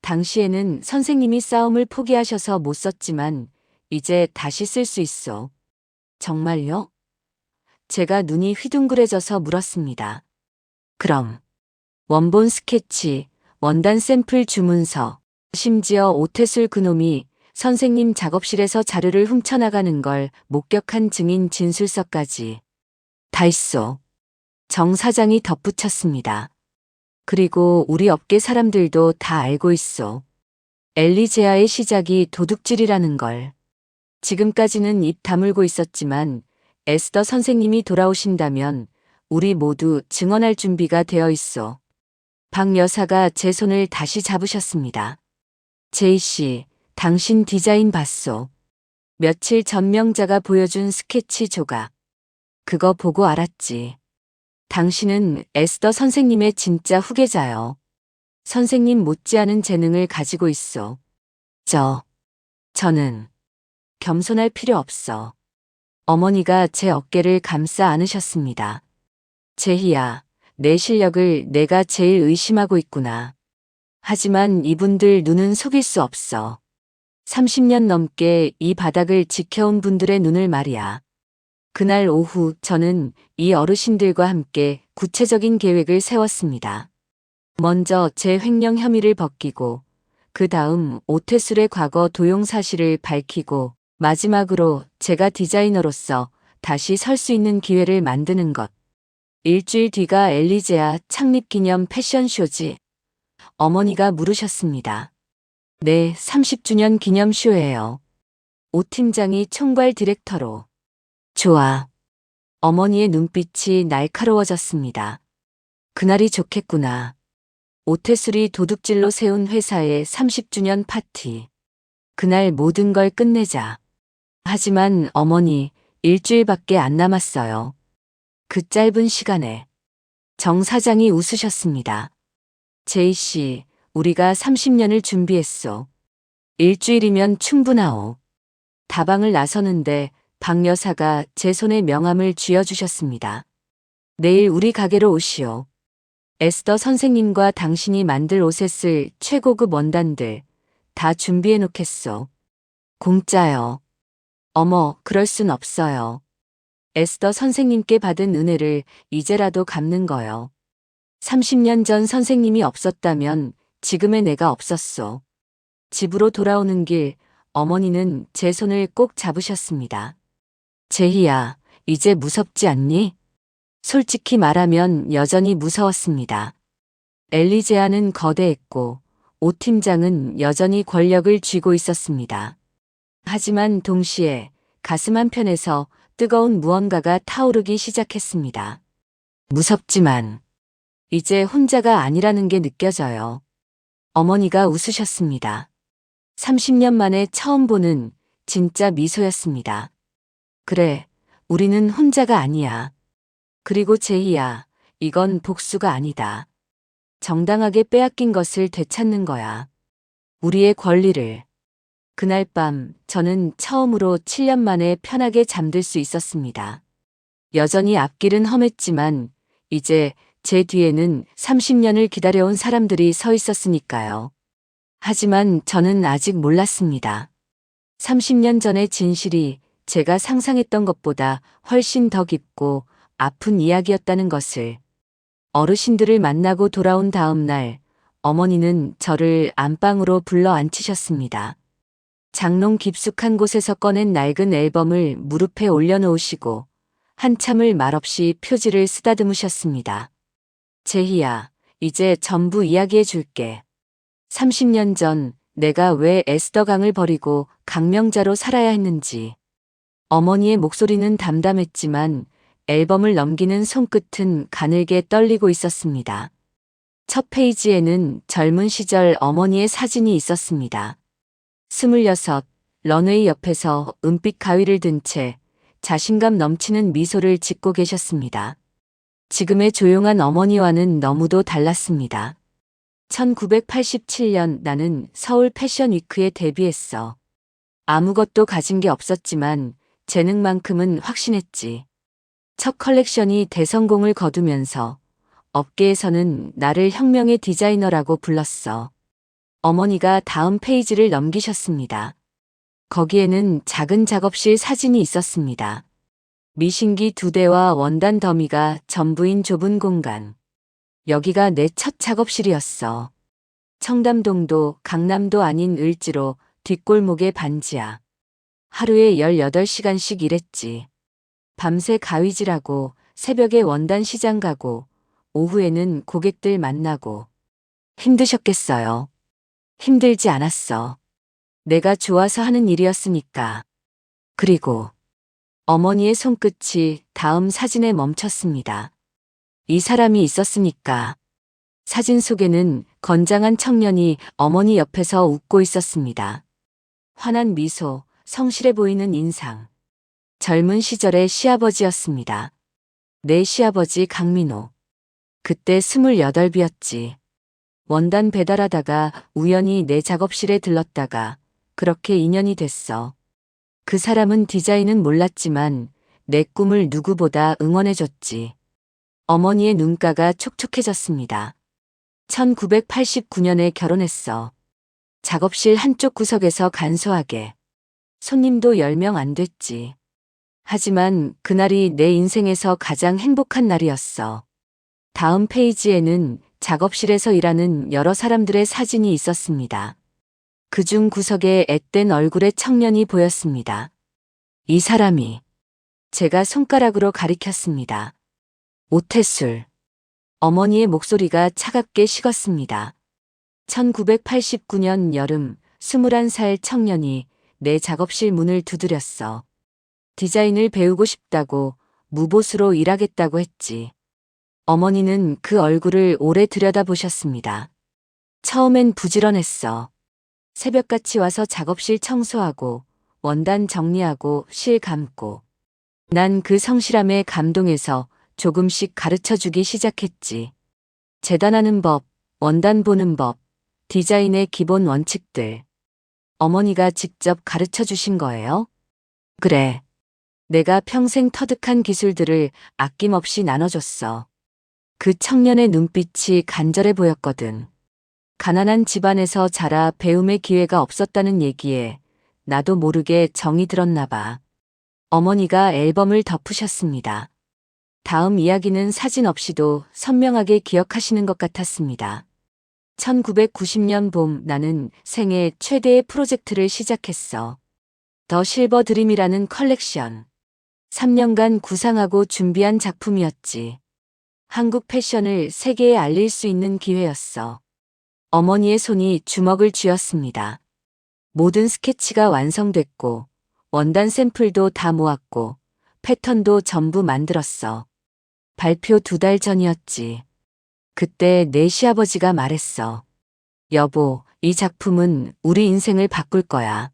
당시에는 선생님이 싸움을 포기하셔서 못 썼지만 이제 다시 쓸 수 있어. 정말요? 제가 눈이 휘둥그레져서 물었습니다. 그럼 원본 스케치, 원단 샘플 주문서, 심지어 오태술 그놈이 선생님 작업실에서 자료를 훔쳐나가는 걸 목격한 증인 진술서까지 다 있어. 정 사장이 덧붙였습니다. 그리고 우리 업계 사람들도 다 알고 있어. 엘리제아의 시작이 도둑질이라는 걸. 지금까지는 입 다물고 있었지만 에스더 선생님이 돌아오신다면 우리 모두 증언할 준비가 되어 있어. 박 여사가 제 손을 다시 잡으셨습니다. 제이 씨, 당신 디자인 봤소. 며칠 전 명자가 보여준 스케치 조각. 그거 보고 알았지. 당신은 에스더 선생님의 진짜 후계자요. 선생님 못지않은 재능을 가지고 있어. 저는 겸손할 필요 없어. 어머니가 제 어깨를 감싸 안으셨습니다. 제희야, 내 실력을 내가 제일 의심하고 있구나. 하지만 이분들 눈은 속일 수 없어. 30년 넘게 이 바닥을 지켜온 분들의 눈을 말이야. 그날 오후 저는 이 어르신들과 함께 구체적인 계획을 세웠습니다. 먼저 제 횡령 혐의를 벗기고, 그 다음 오태술의 과거 도용 사실을 밝히고, 마지막으로 제가 디자이너로서 다시 설 수 있는 기회를 만드는 것. 일주일 뒤가 엘리제아 창립 기념 패션쇼지. 어머니가 물으셨습니다. 네, 30주년 기념쇼예요. 오 팀장이 총괄 디렉터로. 좋아. 어머니의 눈빛이 날카로워졌습니다. 그날이 좋겠구나. 오태술이 도둑질로 세운 회사의 30주년 파티. 그날 모든 걸 끝내자. 하지만 어머니, 일주일밖에 안 남았어요. 그 짧은 시간에. 정 사장이 웃으셨습니다. 제이 씨, 우리가 30년을 준비했소. 일주일이면 충분하오. 다방을 나서는데 박 여사가 제 손에 명함을 쥐어주셨습니다. 내일 우리 가게로 오시오. 에스더 선생님과 당신이 만들 옷에 쓸 최고급 원단들 다 준비해 놓겠소. 공짜요. 어머, 그럴 순 없어요. 에스더 선생님께 받은 은혜를 이제라도 갚는 거요. 30년 전 선생님이 없었다면 지금의 내가 없었소. 집으로 돌아오는 길 어머니는 제 손을 꼭 잡으셨습니다. 제희야, 이제 무섭지 않니? 솔직히 말하면 여전히 무서웠습니다. 엘리제아는 거대했고 오 팀장은 여전히 권력을 쥐고 있었습니다. 하지만 동시에 가슴 한편에서 뜨거운 무언가가 타오르기 시작했습니다. 무섭지만 이제 혼자가 아니라는 게 느껴져요. 어머니가 웃으셨습니다. 30년 만에 처음 보는 진짜 미소였습니다. 그래, 우리는 혼자가 아니야. 그리고 제희야, 이건 복수가 아니다. 정당하게 빼앗긴 것을 되찾는 거야. 우리의 권리를. 그날 밤 저는 처음으로 7년 만에 편하게 잠들 수 있었습니다. 여전히 앞길은 험했지만 이제 제 뒤에는 30년을 기다려온 사람들이 서 있었으니까요. 하지만 저는 아직 몰랐습니다. 30년 전의 진실이 제가 상상했던 것보다 훨씬 더 깊고 아픈 이야기였다는 것을. 어르신들을 만나고 돌아온 다음 날 어머니는 저를 안방으로 불러 앉히셨습니다. 장롱 깊숙한 곳에서 꺼낸 낡은 앨범을 무릎에 올려놓으시고 한참을 말없이 표지를 쓰다듬으셨습니다. 제희야, 이제 전부 이야기해 줄게. 30년 전 내가 왜 에스더 강을 버리고 강명자로 살아야 했는지. 어머니의 목소리는 담담했지만 앨범을 넘기는 손끝은 가늘게 떨리고 있었습니다. 첫 페이지에는 젊은 시절 어머니의 사진이 있었습니다. 26, 런웨이 옆에서 은빛 가위를 든 채 자신감 넘치는 미소를 짓고 계셨습니다. 지금의 조용한 어머니와는 너무도 달랐습니다. 1987년 나는 서울 패션 위크에 데뷔했어. 아무것도 가진 게 없었지만 재능만큼은 확신했지. 첫 컬렉션이 대성공을 거두면서 업계에서는 나를 혁명의 디자이너라고 불렀어. 어머니가 다음 페이지를 넘기셨습니다. 거기에는 작은 작업실 사진이 있었습니다. 미신기 2대와 원단 더미가 전부인 좁은 공간. 여기가 내 첫 작업실이었어. 청담동도 강남도 아닌 을지로 뒷골목의 반지하. 하루에 18시간씩 일했지. 밤새 가위질하고 새벽에 원단 시장 가고 오후에는 고객들 만나고. 힘드셨겠어요. 힘들지 않았어. 내가 좋아서 하는 일이었으니까. 그리고 어머니의 손끝이 다음 사진에 멈췄습니다. 이 사람이 있었으니까. 사진 속에는 건장한 청년이 어머니 옆에서 웃고 있었습니다. 환한 미소, 성실해 보이는 인상. 젊은 시절의 시아버지였습니다. 내 시아버지 강민호. 그때 28이었지. 원단 배달하다가 우연히 내 작업실에 들렀다가 그렇게 인연이 됐어. 그 사람은 디자인은 몰랐지만 내 꿈을 누구보다 응원해줬지. 어머니의 눈가가 촉촉해졌습니다. 1989년에 결혼했어. 작업실 한쪽 구석에서 간소하게. 손님도 10명 안 됐지. 하지만 그날이 내 인생에서 가장 행복한 날이었어. 다음 페이지에는 작업실에서 일하는 여러 사람들의 사진이 있었습니다. 그중 구석에 앳된 얼굴의 청년이 보였습니다. 이 사람이. 제가 손가락으로 가리켰습니다. 오태술. 어머니의 목소리가 차갑게 식었습니다. 1989년 여름 21살 청년이 내 작업실 문을 두드렸어. 디자인을 배우고 싶다고 무보수로 일하겠다고 했지. 어머니는 그 얼굴을 오래 들여다보셨습니다. 처음엔 부지런했어. 새벽같이 와서 작업실 청소하고 원단 정리하고 실 감고. 난 그 성실함에 감동해서 조금씩 가르쳐주기 시작했지. 재단하는 법, 원단 보는 법, 디자인의 기본 원칙들. 어머니가 직접 가르쳐 주신 거예요? 그래. 내가 평생 터득한 기술들을 아낌없이 나눠줬어. 그 청년의 눈빛이 간절해 보였거든. 가난한 집안에서 자라 배움의 기회가 없었다는 얘기에 나도 모르게 정이 들었나 봐. 어머니가 앨범을 덮으셨습니다. 다음 이야기는 사진 없이도 선명하게 기억하시는 것 같았습니다. 1990년 봄 나는 생애 최대의 프로젝트를 시작했어. 더 실버 드림이라는 컬렉션. 3년간 구상하고 준비한 작품이었지. 한국 패션을 세계에 알릴 수 있는 기회였어. 어머니의 손이 주먹을 쥐었습니다. 모든 스케치가 완성됐고 원단 샘플도 다 모았고 패턴도 전부 만들었어. 발표 2달 전이었지. 그때 내 시아버지가 말했어. 여보, 이 작품은 우리 인생을 바꿀 거야.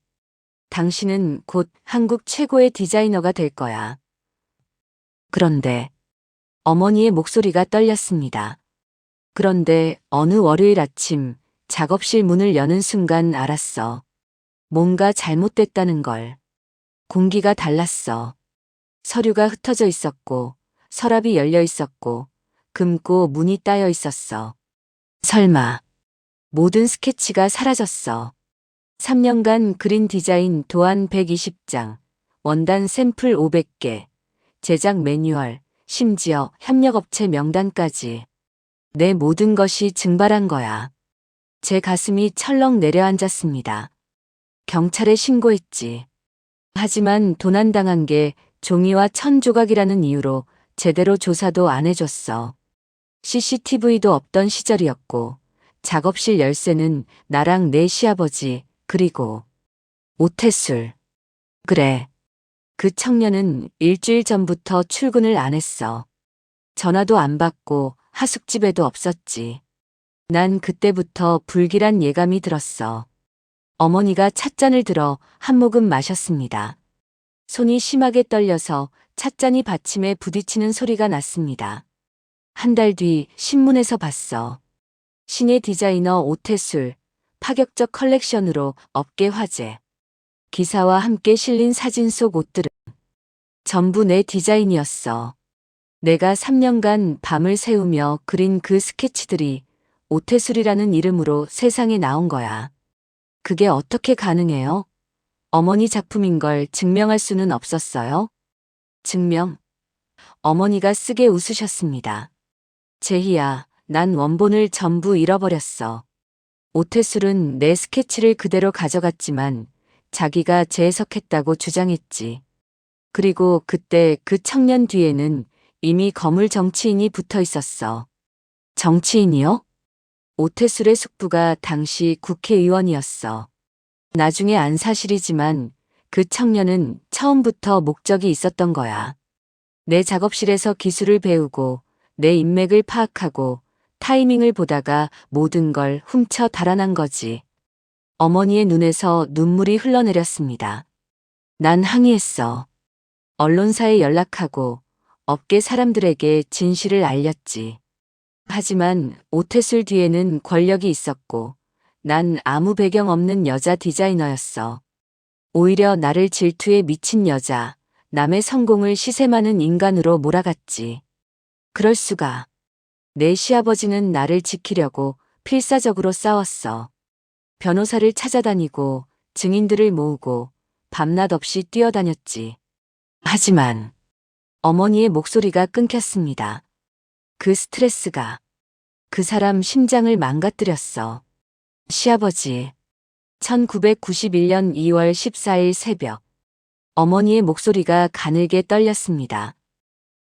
당신은 곧 한국 최고의 디자이너가 될 거야. 그런데 어머니의 목소리가 떨렸습니다. 그런데 어느 월요일 아침 작업실 문을 여는 순간 알았어. 뭔가 잘못됐다는 걸. 공기가 달랐어. 서류가 흩어져 있었고 서랍이 열려 있었고 금고 문이 따여 있었어. 설마 모든 스케치가 사라졌어. 3년간 그린 디자인 도안 120장, 원단 샘플 500개, 제작 매뉴얼, 심지어 협력업체 명단까지. 내 모든 것이 증발한 거야. 제 가슴이 철렁 내려앉았습니다. 경찰에 신고했지. 하지만 도난당한 게 종이와 천 조각이라는 이유로 제대로 조사도 안 해줬어. CCTV도 없던 시절이었고 작업실 열쇠는 나랑 내 시아버지 그리고 오태술. 그래. 그 청년은 일주일 전부터 출근을 안 했어. 전화도 안 받고 하숙집에도 없었지. 난 그때부터 불길한 예감이 들었어. 어머니가 찻잔을 들어 한 모금 마셨습니다. 손이 심하게 떨려서 찻잔이 받침에 부딪히는 소리가 났습니다. 한 달 뒤 신문에서 봤어. 신예 디자이너 오태술, 파격적 컬렉션으로 업계 화제. 기사와 함께 실린 사진 속 옷들은 전부 내 디자인이었어. 내가 3년간 밤을 새우며 그린 그 스케치들이 오태술이라는 이름으로 세상에 나온 거야. 그게 어떻게 가능해요? 어머니 작품인 걸 증명할 수는 없었어요? 증명? 어머니가 쓰게 웃으셨습니다. 제희야, 난 원본을 전부 잃어버렸어. 오태술은 내 스케치를 그대로 가져갔지만 자기가 재해석했다고 주장했지. 그리고 그때 그 청년 뒤에는 이미 거물 정치인이 붙어 있었어. 정치인이요? 오태술의 숙부가 당시 국회의원이었어. 나중에 안 사실이지만 그 청년은 처음부터 목적이 있었던 거야. 내 작업실에서 기술을 배우고 내 인맥을 파악하고 타이밍을 보다가 모든 걸 훔쳐 달아난 거지. 어머니의 눈에서 눈물이 흘러내렸습니다. 난 항의했어. 언론사에 연락하고 업계 사람들에게 진실을 알렸지. 하지만 오태술 뒤에는 권력이 있었고 난 아무 배경 없는 여자 디자이너였어. 오히려 나를 질투에 미친 여자, 남의 성공을 시샘하는 인간으로 몰아갔지. 그럴 수가. 내 시아버지는 나를 지키려고 필사적으로 싸웠어. 변호사를 찾아다니고 증인들을 모으고 밤낮 없이 뛰어다녔지. 하지만 어머니의 목소리가 끊겼습니다. 그 스트레스가 그 사람 심장을 망가뜨렸어. 시아버지. 1991년 2월 14일 새벽. 어머니의 목소리가 가늘게 떨렸습니다.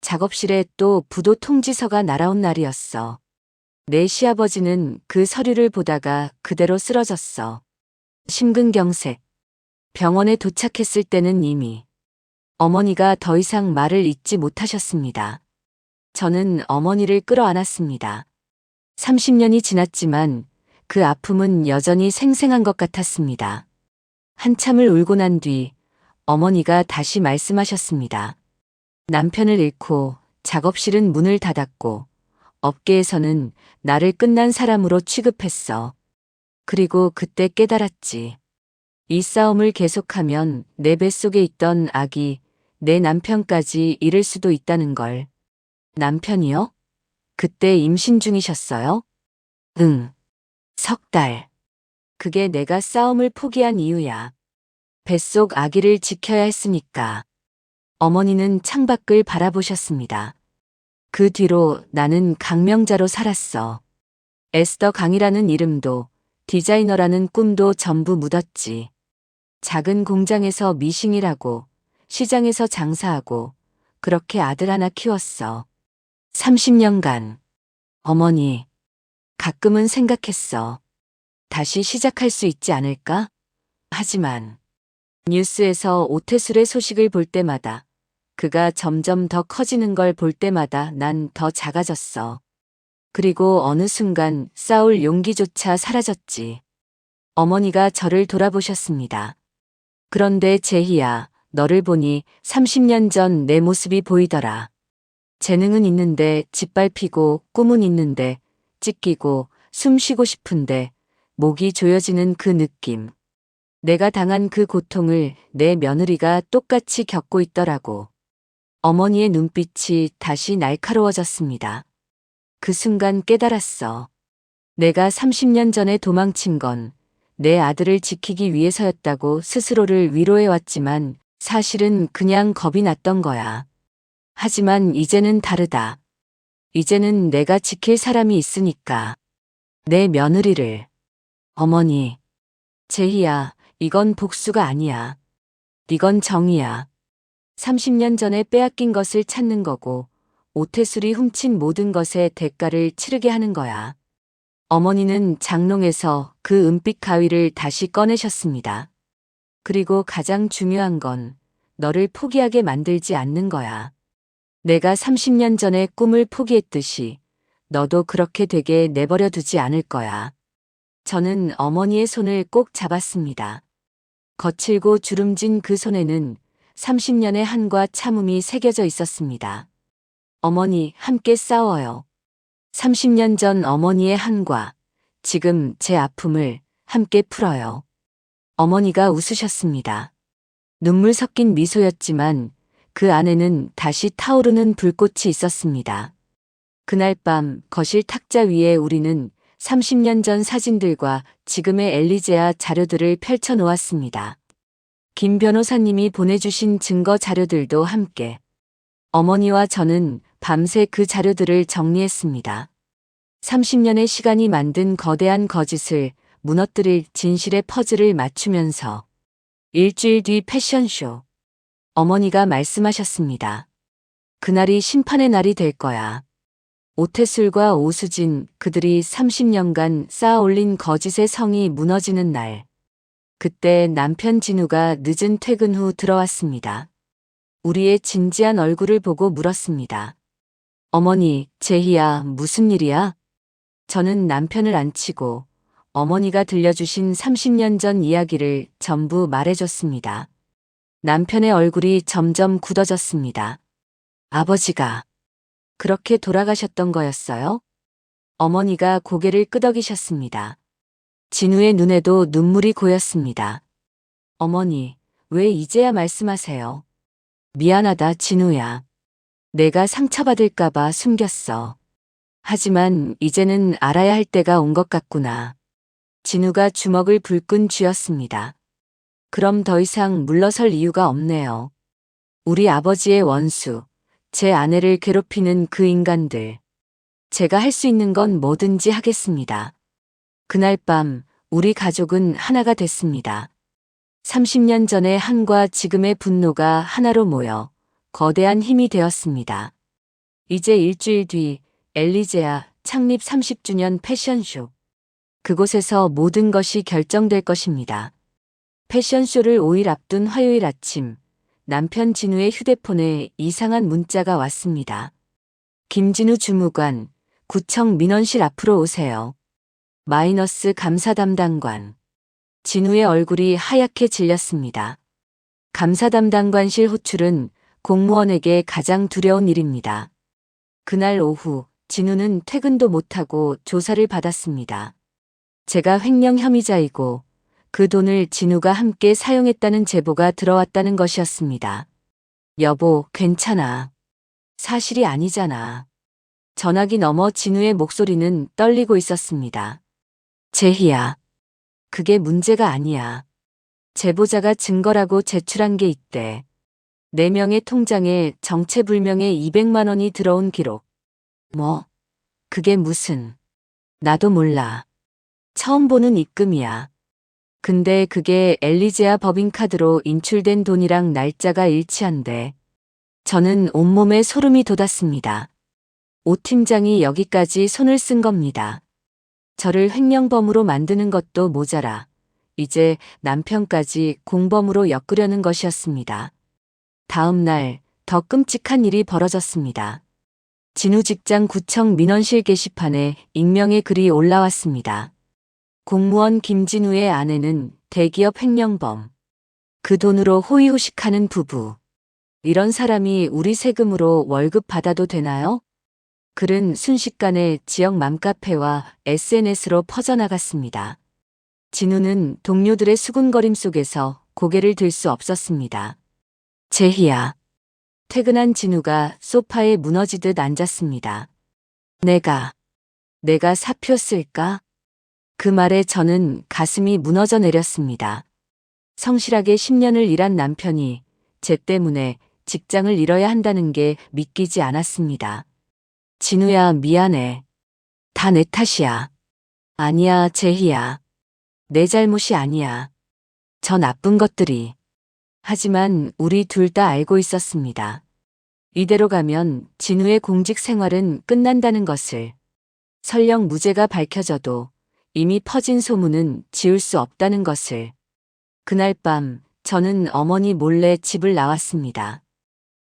작업실에 또 부도 통지서가 날아온 날이었어. 내 시아버지는 그 서류를 보다가 그대로 쓰러졌어. 심근경색. 병원에 도착했을 때는 이미 어머니가 더 이상 말을 잇지 못하셨습니다. 저는 어머니를 끌어안았습니다. 30년이 지났지만 그 아픔은 여전히 생생한 것 같았습니다. 한참을 울고 난 뒤 어머니가 다시 말씀하셨습니다. 남편을 잃고 작업실은 문을 닫았고 업계에서는 나를 끝난 사람으로 취급했어. 그리고 그때 깨달았지. 이 싸움을 계속하면 내 뱃속에 있던 아기, 내 남편까지 잃을 수도 있다는 걸. 남편이요? 그때 임신 중이셨어요? 응. 3달. 그게 내가 싸움을 포기한 이유야. 뱃속 아기를 지켜야 했으니까. 어머니는 창밖을 바라보셨습니다. 그 뒤로 나는 강명자로 살았어. 에스더 강이라는 이름도 디자이너라는 꿈도 전부 묻었지. 작은 공장에서 미싱일하고 시장에서 장사하고 그렇게 아들 하나 키웠어. 30년간. 어머니, 가끔은 생각했어. 다시 시작할 수 있지 않을까? 하지만 뉴스에서 오태술의 소식을 볼 때마다 그가 점점 더 커지는 걸 볼 때마다 난 더 작아졌어. 그리고 어느 순간 싸울 용기조차 사라졌지. 어머니가 저를 돌아보셨습니다. 그런데 제희야, 너를 보니 30년 전 내 모습이 보이더라. 재능은 있는데 짓밟히고 꿈은 있는데 찢기고 숨 쉬고 싶은데 목이 조여지는 그 느낌. 내가 당한 그 고통을 내 며느리가 똑같이 겪고 있더라고. 어머니의 눈빛이 다시 날카로워졌습니다. 그 순간 깨달았어. 내가 30년 전에 도망친 건 내 아들을 지키기 위해서였다고 스스로를 위로해왔지만 사실은 그냥 겁이 났던 거야. 하지만 이제는 다르다. 이제는 내가 지킬 사람이 있으니까. 내 며느리를. 어머니. 제희야, 이건 복수가 아니야. 이건 정의야. 30년 전에 빼앗긴 것을 찾는 거고 오태술이 훔친 모든 것의 대가를 치르게 하는 거야. 어머니는 장롱에서 그 은빛 가위를 다시 꺼내셨습니다. 그리고 가장 중요한 건 너를 포기하게 만들지 않는 거야. 내가 30년 전에 꿈을 포기했듯이 너도 그렇게 되게 내버려 두지 않을 거야. 저는 어머니의 손을 꼭 잡았습니다. 거칠고 주름진 그 손에는 30년의 한과 참음이 새겨져 있었습니다. 어머니, 함께 싸워요. 30년 전 어머니의 한과 지금 제 아픔을 함께 풀어요. 어머니가 웃으셨습니다. 눈물 섞인 미소였지만 그 안에는 다시 타오르는 불꽃이 있었습니다. 그날 밤 거실 탁자 위에 우리는 30년 전 사진들과 지금의 엘리제아 자료들을 펼쳐 놓았습니다. 김 변호사님이 보내주신 증거 자료들도 함께. 어머니와 저는 밤새 그 자료들을 정리했습니다. 30년의 시간이 만든 거대한 거짓을 무너뜨릴 진실의 퍼즐을 맞추면서 일주일 뒤 패션쇼. 어머니가 말씀하셨습니다. 그날이 심판의 날이 될 거야. 오태술과 오수진, 그들이 30년간 쌓아 올린 거짓의 성이 무너지는 날. 그때 남편 진우가 늦은 퇴근 후 들어왔습니다. 우리의 진지한 얼굴을 보고 물었습니다. 어머니, 제희야, 무슨 일이야? 저는 남편을 안치고 어머니가 들려주신 30년 전 이야기를 전부 말해줬습니다. 남편의 얼굴이 점점 굳어졌습니다. 아버지가 그렇게 돌아가셨던 거였어요? 어머니가 고개를 끄덕이셨습니다. 진우의 눈에도 눈물이 고였습니다. 어머니, 왜 이제야 말씀하세요? 미안하다, 진우야. 내가 상처받을까봐 숨겼어. 하지만 이제는 알아야 할 때가 온 것 같구나. 진우가 주먹을 불끈 쥐었습니다. 그럼 더 이상 물러설 이유가 없네요. 우리 아버지의 원수, 제 아내를 괴롭히는 그 인간들. 제가 할 수 있는 건 뭐든지 하겠습니다. 그날 밤 우리 가족은 하나가 됐습니다. 30년 전의 한과 지금의 분노가 하나로 모여 거대한 힘이 되었습니다. 이제 일주일 뒤 엘리제아 창립 30주년 패션쇼. 그곳에서 모든 것이 결정될 것입니다. 패션쇼를 5일 앞둔 화요일 아침, 남편 진우의 휴대폰에 이상한 문자가 왔습니다. 김진우 주무관, 구청 민원실 앞으로 오세요. 마이너스 감사 담당관. 진우의 얼굴이 하얗게 질렸습니다. 감사 담당관실 호출은 공무원에게 가장 두려운 일입니다. 그날 오후 진우는 퇴근도 못하고 조사를 받았습니다. 제가 횡령 혐의자이고 그 돈을 진우가 함께 사용했다는 제보가 들어왔다는 것이었습니다. 여보, 괜찮아. 사실이 아니잖아. 전화기 너머 진우의 목소리는 떨리고 있었습니다. 제희야, 그게 문제가 아니야. 제보자가 증거라고 제출한 게 있대. 4명의 통장에 정체불명의 200만 원이 들어온 기록. 뭐? 그게 무슨? 나도 몰라. 처음 보는 입금이야. 근데 그게 엘리제아 법인카드로 인출된 돈이랑 날짜가 일치한대. 저는 온몸에 소름이 돋았습니다. 오 팀장이 여기까지 손을 쓴 겁니다. 저를 횡령범으로 만드는 것도 모자라 이제 남편까지 공범으로 엮으려는 것이었습니다. 다음 날 더 끔찍한 일이 벌어졌습니다. 진우 직장 구청 민원실 게시판에 익명의 글이 올라왔습니다. 공무원 김진우의 아내는 대기업 횡령범. 그 돈으로 호의호식하는 부부. 이런 사람이 우리 세금으로 월급 받아도 되나요? 글은 순식간에 지역 맘카페와 SNS로 퍼져나갔습니다. 진우는 동료들의 수군거림 속에서 고개를 들 수 없었습니다. 제희야. 퇴근한 진우가 소파에 무너지듯 앉았습니다. 내가 사표 쓸까? 그 말에 저는 가슴이 무너져 내렸습니다. 성실하게 10년을 일한 남편이 제 때문에 직장을 잃어야 한다는 게 믿기지 않았습니다. 진우야, 미안해. 다 내 탓이야. 아니야, 제희야. 내 잘못이 아니야. 저 나쁜 것들이. 하지만 우리 둘 다 알고 있었습니다. 이대로 가면 진우의 공직 생활은 끝난다는 것을. 설령 무죄가 밝혀져도 이미 퍼진 소문은 지울 수 없다는 것을. 그날 밤 저는 어머니 몰래 집을 나왔습니다.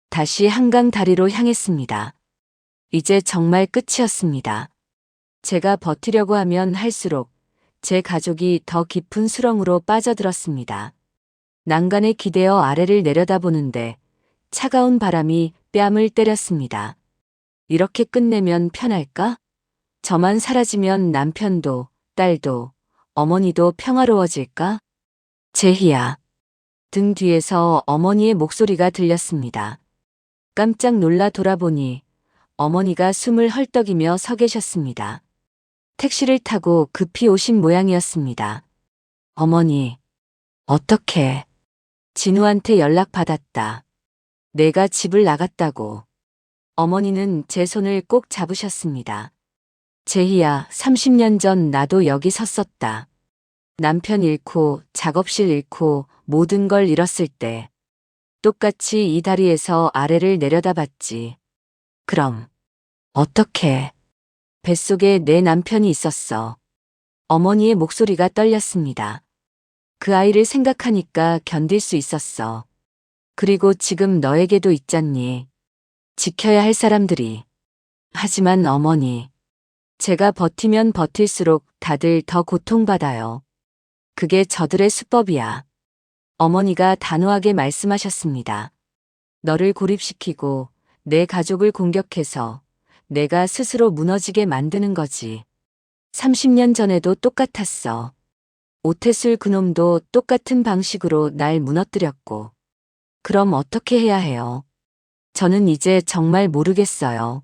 다시 한강 다리로 향했습니다. 이제 정말 끝이었습니다. 제가 버티려고 하면 할수록 제 가족이 더 깊은 수렁으로 빠져들었습니다. 난간에 기대어 아래를 내려다보는데 차가운 바람이 뺨을 때렸습니다. 이렇게 끝내면 편할까? 저만 사라지면 남편도, 딸도, 어머니도 평화로워질까? 제희야. 등 뒤에서 어머니의 목소리가 들렸습니다. 깜짝 놀라 돌아보니 어머니가 숨을 헐떡이며 서 계셨습니다. 택시를 타고 급히 오신 모양이었습니다. 어머니, 어떡해. 진우한테 연락받았다. 내가 집을 나갔다고. 어머니는 제 손을 꼭 잡으셨습니다. 제희야, 30년 전 나도 여기 섰었다. 남편 잃고 작업실 잃고 모든 걸 잃었을 때 똑같이 이 다리에서 아래를 내려다봤지. 그럼 어떡해. 뱃속에 내 남편이 있었어. 어머니의 목소리가 떨렸습니다. 그 아이를 생각하니까 견딜 수 있었어. 그리고 지금 너에게도 있잖니. 지켜야 할 사람들이. 하지만 어머니, 제가 버티면 버틸수록 다들 더 고통받아요. 그게 저들의 수법이야. 어머니가 단호하게 말씀하셨습니다. 너를 고립시키고 내 가족을 공격해서 내가 스스로 무너지게 만드는 거지. 30년 전에도 똑같았어. 오태술 그놈도 똑같은 방식으로 날 무너뜨렸고. 그럼 어떻게 해야 해요? 저는 이제 정말 모르겠어요.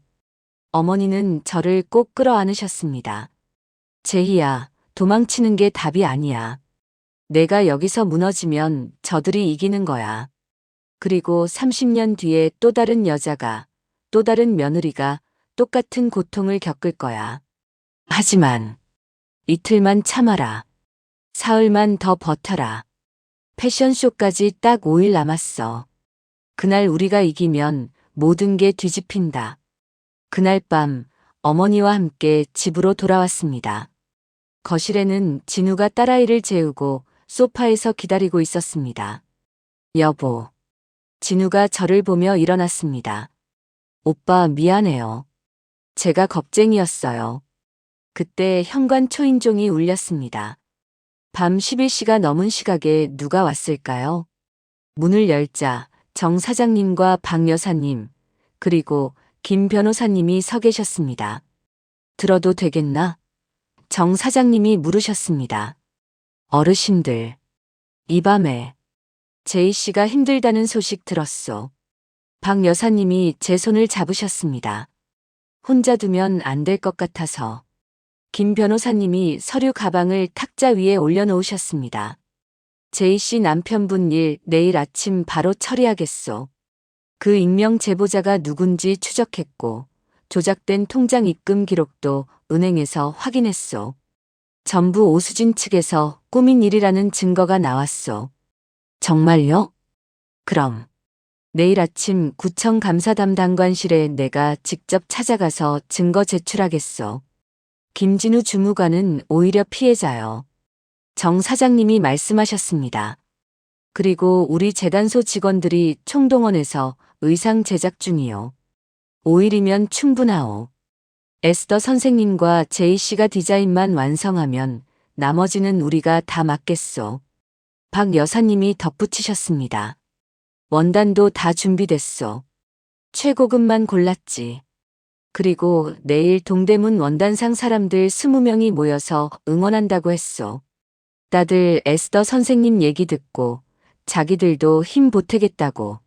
어머니는 저를 꼭 끌어안으셨습니다. 제희야, 도망치는 게 답이 아니야. 내가 여기서 무너지면 저들이 이기는 거야. 그리고 30년 뒤에 또 다른 여자가, 또 다른 며느리가 똑같은 고통을 겪을 거야. 하지만 이틀만 참아라. 사흘만 더 버텨라. 패션쇼까지 딱 5일 남았어. 그날 우리가 이기면 모든 게 뒤집힌다. 그날 밤 어머니와 함께 집으로 돌아왔습니다. 거실에는 진우가 딸아이를 재우고 소파에서 기다리고 있었습니다. 여보. 진우가 저를 보며 일어났습니다. 오빠 미안해요. 제가 겁쟁이였어요. 그때 현관 초인종이 울렸습니다. 밤 11시가 넘은 시각에 누가 왔을까요? 문을 열자 정 사장님과 박 여사님, 그리고 김 변호사님이 서 계셨습니다. 들어도 되겠나? 정 사장님이 물으셨습니다. 어르신들, 이 밤에 제이 씨가 힘들다는 소식 들었소. 박 여사님이 제 손을 잡으셨습니다. 혼자 두면 안 될 것 같아서. 김 변호사님이 서류 가방을 탁자 위에 올려놓으셨습니다. 제이 씨 남편분 일 내일 아침 바로 처리하겠소. 그 익명 제보자가 누군지 추적했고 조작된 통장 입금 기록도 은행에서 확인했소. 전부 오수진 측에서 꾸민 일이라는 증거가 나왔소. 정말요? 그럼 내일 아침 구청 감사 담당관실에 내가 직접 찾아가서 증거 제출하겠소. 김진우 주무관은 오히려 피해자요. 정 사장님이 말씀하셨습니다. 그리고 우리 재단소 직원들이 총동원해서 의상 제작 중이요. 5일이면 충분하오. 에스더 선생님과 제이 씨가 디자인만 완성하면 나머지는 우리가 다 맡겠소. 박 여사님이 덧붙이셨습니다. 원단도 다 준비됐소. 최고급만 골랐지. 그리고 내일 동대문 원단상 사람들 20명이 모여서 응원한다고 했소. 다들 에스더 선생님 얘기 듣고 자기들도 힘 보태겠다고.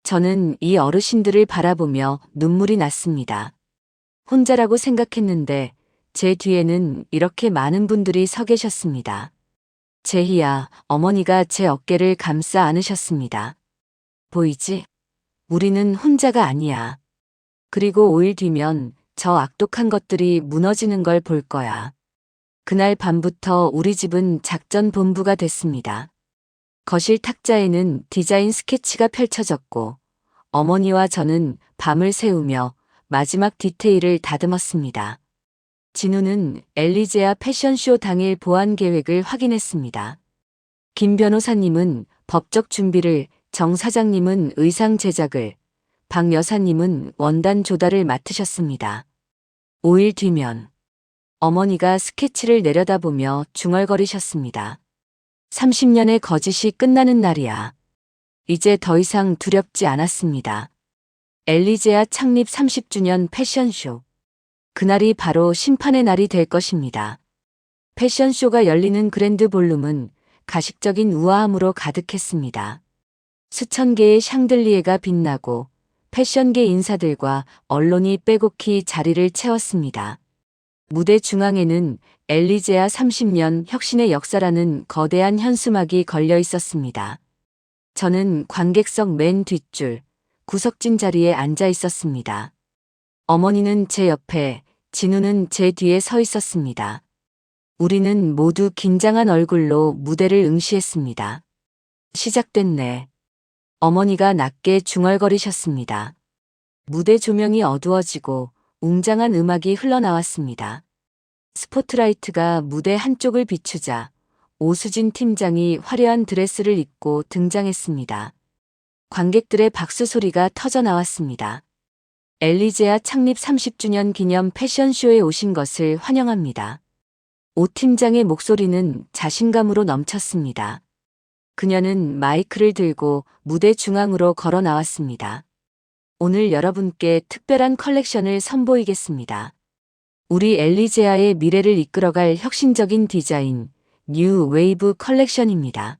저는 이 어르신들을 바라보며 눈물이 났습니다. 혼자라고 생각했는데 제 뒤에는 이렇게 많은 분들이 서 계셨습니다. 제희야, 어머니가 제 어깨를 감싸 안으셨습니다. 보이지? 우리는 혼자가 아니야. 그리고 5일 뒤면 저 악독한 것들이 무너지는 걸 볼 거야. 그날 밤부터 우리 집은 작전 본부가 됐습니다. 거실 탁자에는 디자인 스케치가 펼쳐졌고 어머니와 저는 밤을 새우며 마지막 디테일을 다듬었습니다. 진우는 엘리제아 패션쇼 당일 보안 계획을 확인했습니다. 김 변호사님은 법적 준비를, 정 사장님은 의상 제작을, 박 여사님은 원단 조달을 맡으셨습니다. 5일 뒤면 어머니가 스케치를 내려다보며 중얼거리셨습니다. 30년의 거짓이 끝나는 날이야. 이제 더 이상 두렵지 않았습니다. 엘리제아 창립 30주년 패션쇼. 그날이 바로 심판의 날이 될 것입니다. 패션쇼가 열리는 그랜드 볼룸은 가식적인 우아함으로 가득했습니다. 수천 개의 샹들리에가 빛나고 패션계 인사들과 언론이 빼곡히 자리를 채웠습니다. 무대 중앙에는 엘리제아 30년 혁신의 역사라는 거대한 현수막이 걸려 있었습니다. 저는 관객석 맨 뒷줄, 구석진 자리에 앉아 있었습니다. 어머니는 제 옆에, 진우는 제 뒤에 서 있었습니다. 우리는 모두 긴장한 얼굴로 무대를 응시했습니다. 시작됐네. 어머니가 낮게 중얼거리셨습니다. 무대 조명이 어두워지고 웅장한 음악이 흘러나왔습니다. 스포트라이트가 무대 한쪽을 비추자 오수진 팀장이 화려한 드레스를 입고 등장했습니다. 관객들의 박수 소리가 터져 나왔습니다. 엘리제아 창립 30주년 기념 패션쇼에 오신 것을 환영합니다. 오 팀장의 목소리는 자신감으로 넘쳤습니다. 그녀는 마이크를 들고 무대 중앙으로 걸어 나왔습니다. 오늘 여러분께 특별한 컬렉션을 선보이겠습니다. 우리 엘리제아의 미래를 이끌어갈 혁신적인 디자인, 뉴 웨이브 컬렉션입니다.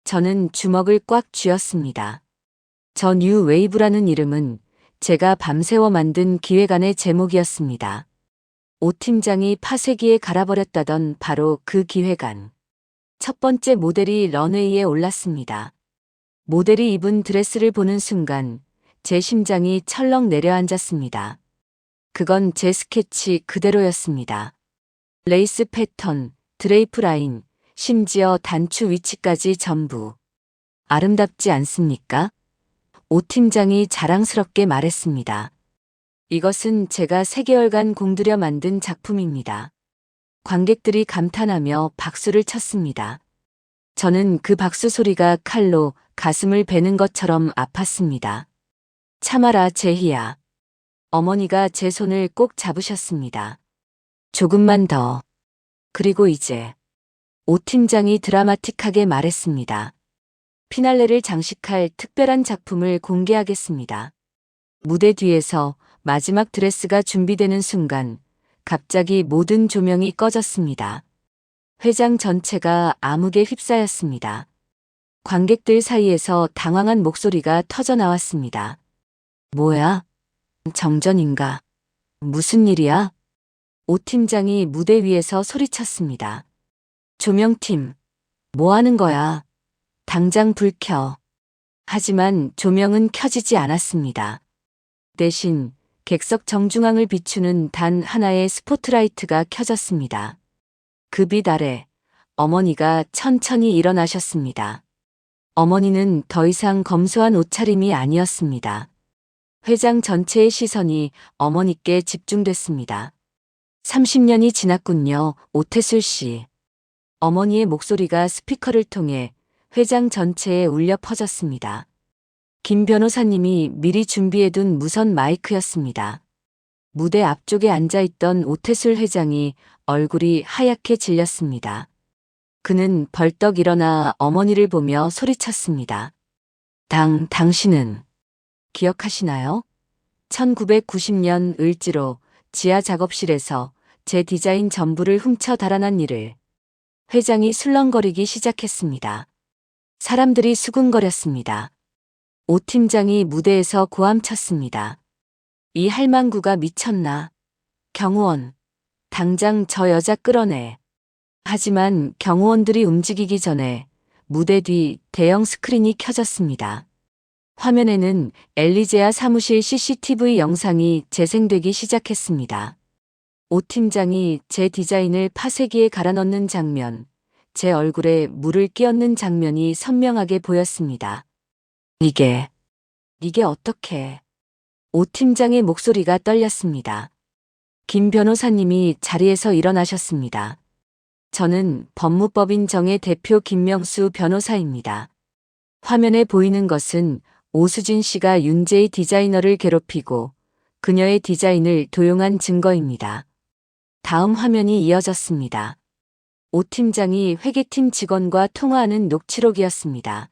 저는 주먹을 꽉 쥐었습니다. 저 뉴 웨이브라는 이름은 제가 밤새워 만든 기획안의 제목이었습니다. 오 팀장이 파쇄기에 갈아버렸다던 바로 그 기획안. 첫 번째 모델이 런웨이에 올랐습니다. 모델이 입은 드레스를 보는 순간 제 심장이 철렁 내려앉았습니다. 그건 제 스케치 그대로였습니다. 레이스 패턴, 드레이프 라인, 심지어 단추 위치까지 전부. 아름답지 않습니까? 오 팀장이 자랑스럽게 말했습니다. 이것은 제가 3개월간 공들여 만든 작품입니다. 관객들이 감탄하며 박수를 쳤습니다. 저는 그 박수 소리가 칼로 가슴을 베는 것처럼 아팠습니다. 참아라, 제희야. 어머니가 제 손을 꼭 잡으셨습니다. 조금만 더. 그리고 이제 오 팀장이 드라마틱하게 말했습니다. 피날레를 장식할 특별한 작품을 공개하겠습니다. 무대 뒤에서 마지막 드레스가 준비되는 순간 갑자기 모든 조명이 꺼졌습니다. 회장 전체가 암흑에 휩싸였습니다. 관객들 사이에서 당황한 목소리가 터져 나왔습니다. 뭐야? 정전인가? 무슨 일이야? 오 팀장이 무대 위에서 소리쳤습니다. 조명팀, 뭐 하는 거야? 당장 불 켜. 하지만 조명은 켜지지 않았습니다. 대신 객석 정중앙을 비추는 단 하나의 스포트라이트가 켜졌습니다. 그 빛 아래 어머니가 천천히 일어나셨습니다. 어머니는 더 이상 검소한 옷차림이 아니었습니다. 회장 전체의 시선이 어머니께 집중됐습니다. 30년이 지났군요, 오태술 씨. 어머니의 목소리가 스피커를 통해 회장 전체에 울려 퍼졌습니다. 김 변호사님이 미리 준비해둔 무선 마이크였습니다. 무대 앞쪽에 앉아있던 오태술 회장이 얼굴이 하얗게 질렸습니다. 그는 벌떡 일어나 어머니를 보며 소리쳤습니다. 당신은 기억하시나요? 1990년 을지로 지하 작업실에서 제 디자인 전부를 훔쳐 달아난 일을. 회장이 술렁거리기 시작했습니다. 사람들이 수군거렸습니다. 오 팀장이 무대에서 고함쳤습니다. 이 할망구가 미쳤나? 경호원, 당장 저 여자 끌어내. 하지만 경호원들이 움직이기 전에 무대 뒤 대형 스크린이 켜졌습니다. 화면에는 엘리제아 사무실 CCTV 영상이 재생되기 시작했습니다. 오 팀장이 제 디자인을 파쇄기에 갈아 넣는 장면, 제 얼굴에 물을 끼얹는 장면이 선명하게 보였습니다. 이게 어떻게? 오 팀장의 목소리가 떨렸습니다. 김 변호사님이 자리에서 일어나셨습니다. 저는 법무법인 정의 대표 김명수 변호사입니다. 화면에 보이는 것은 오수진 씨가 윤재희 디자이너를 괴롭히고 그녀의 디자인을 도용한 증거입니다. 다음 화면이 이어졌습니다. 오 팀장이 회계팀 직원과 통화하는 녹취록이었습니다.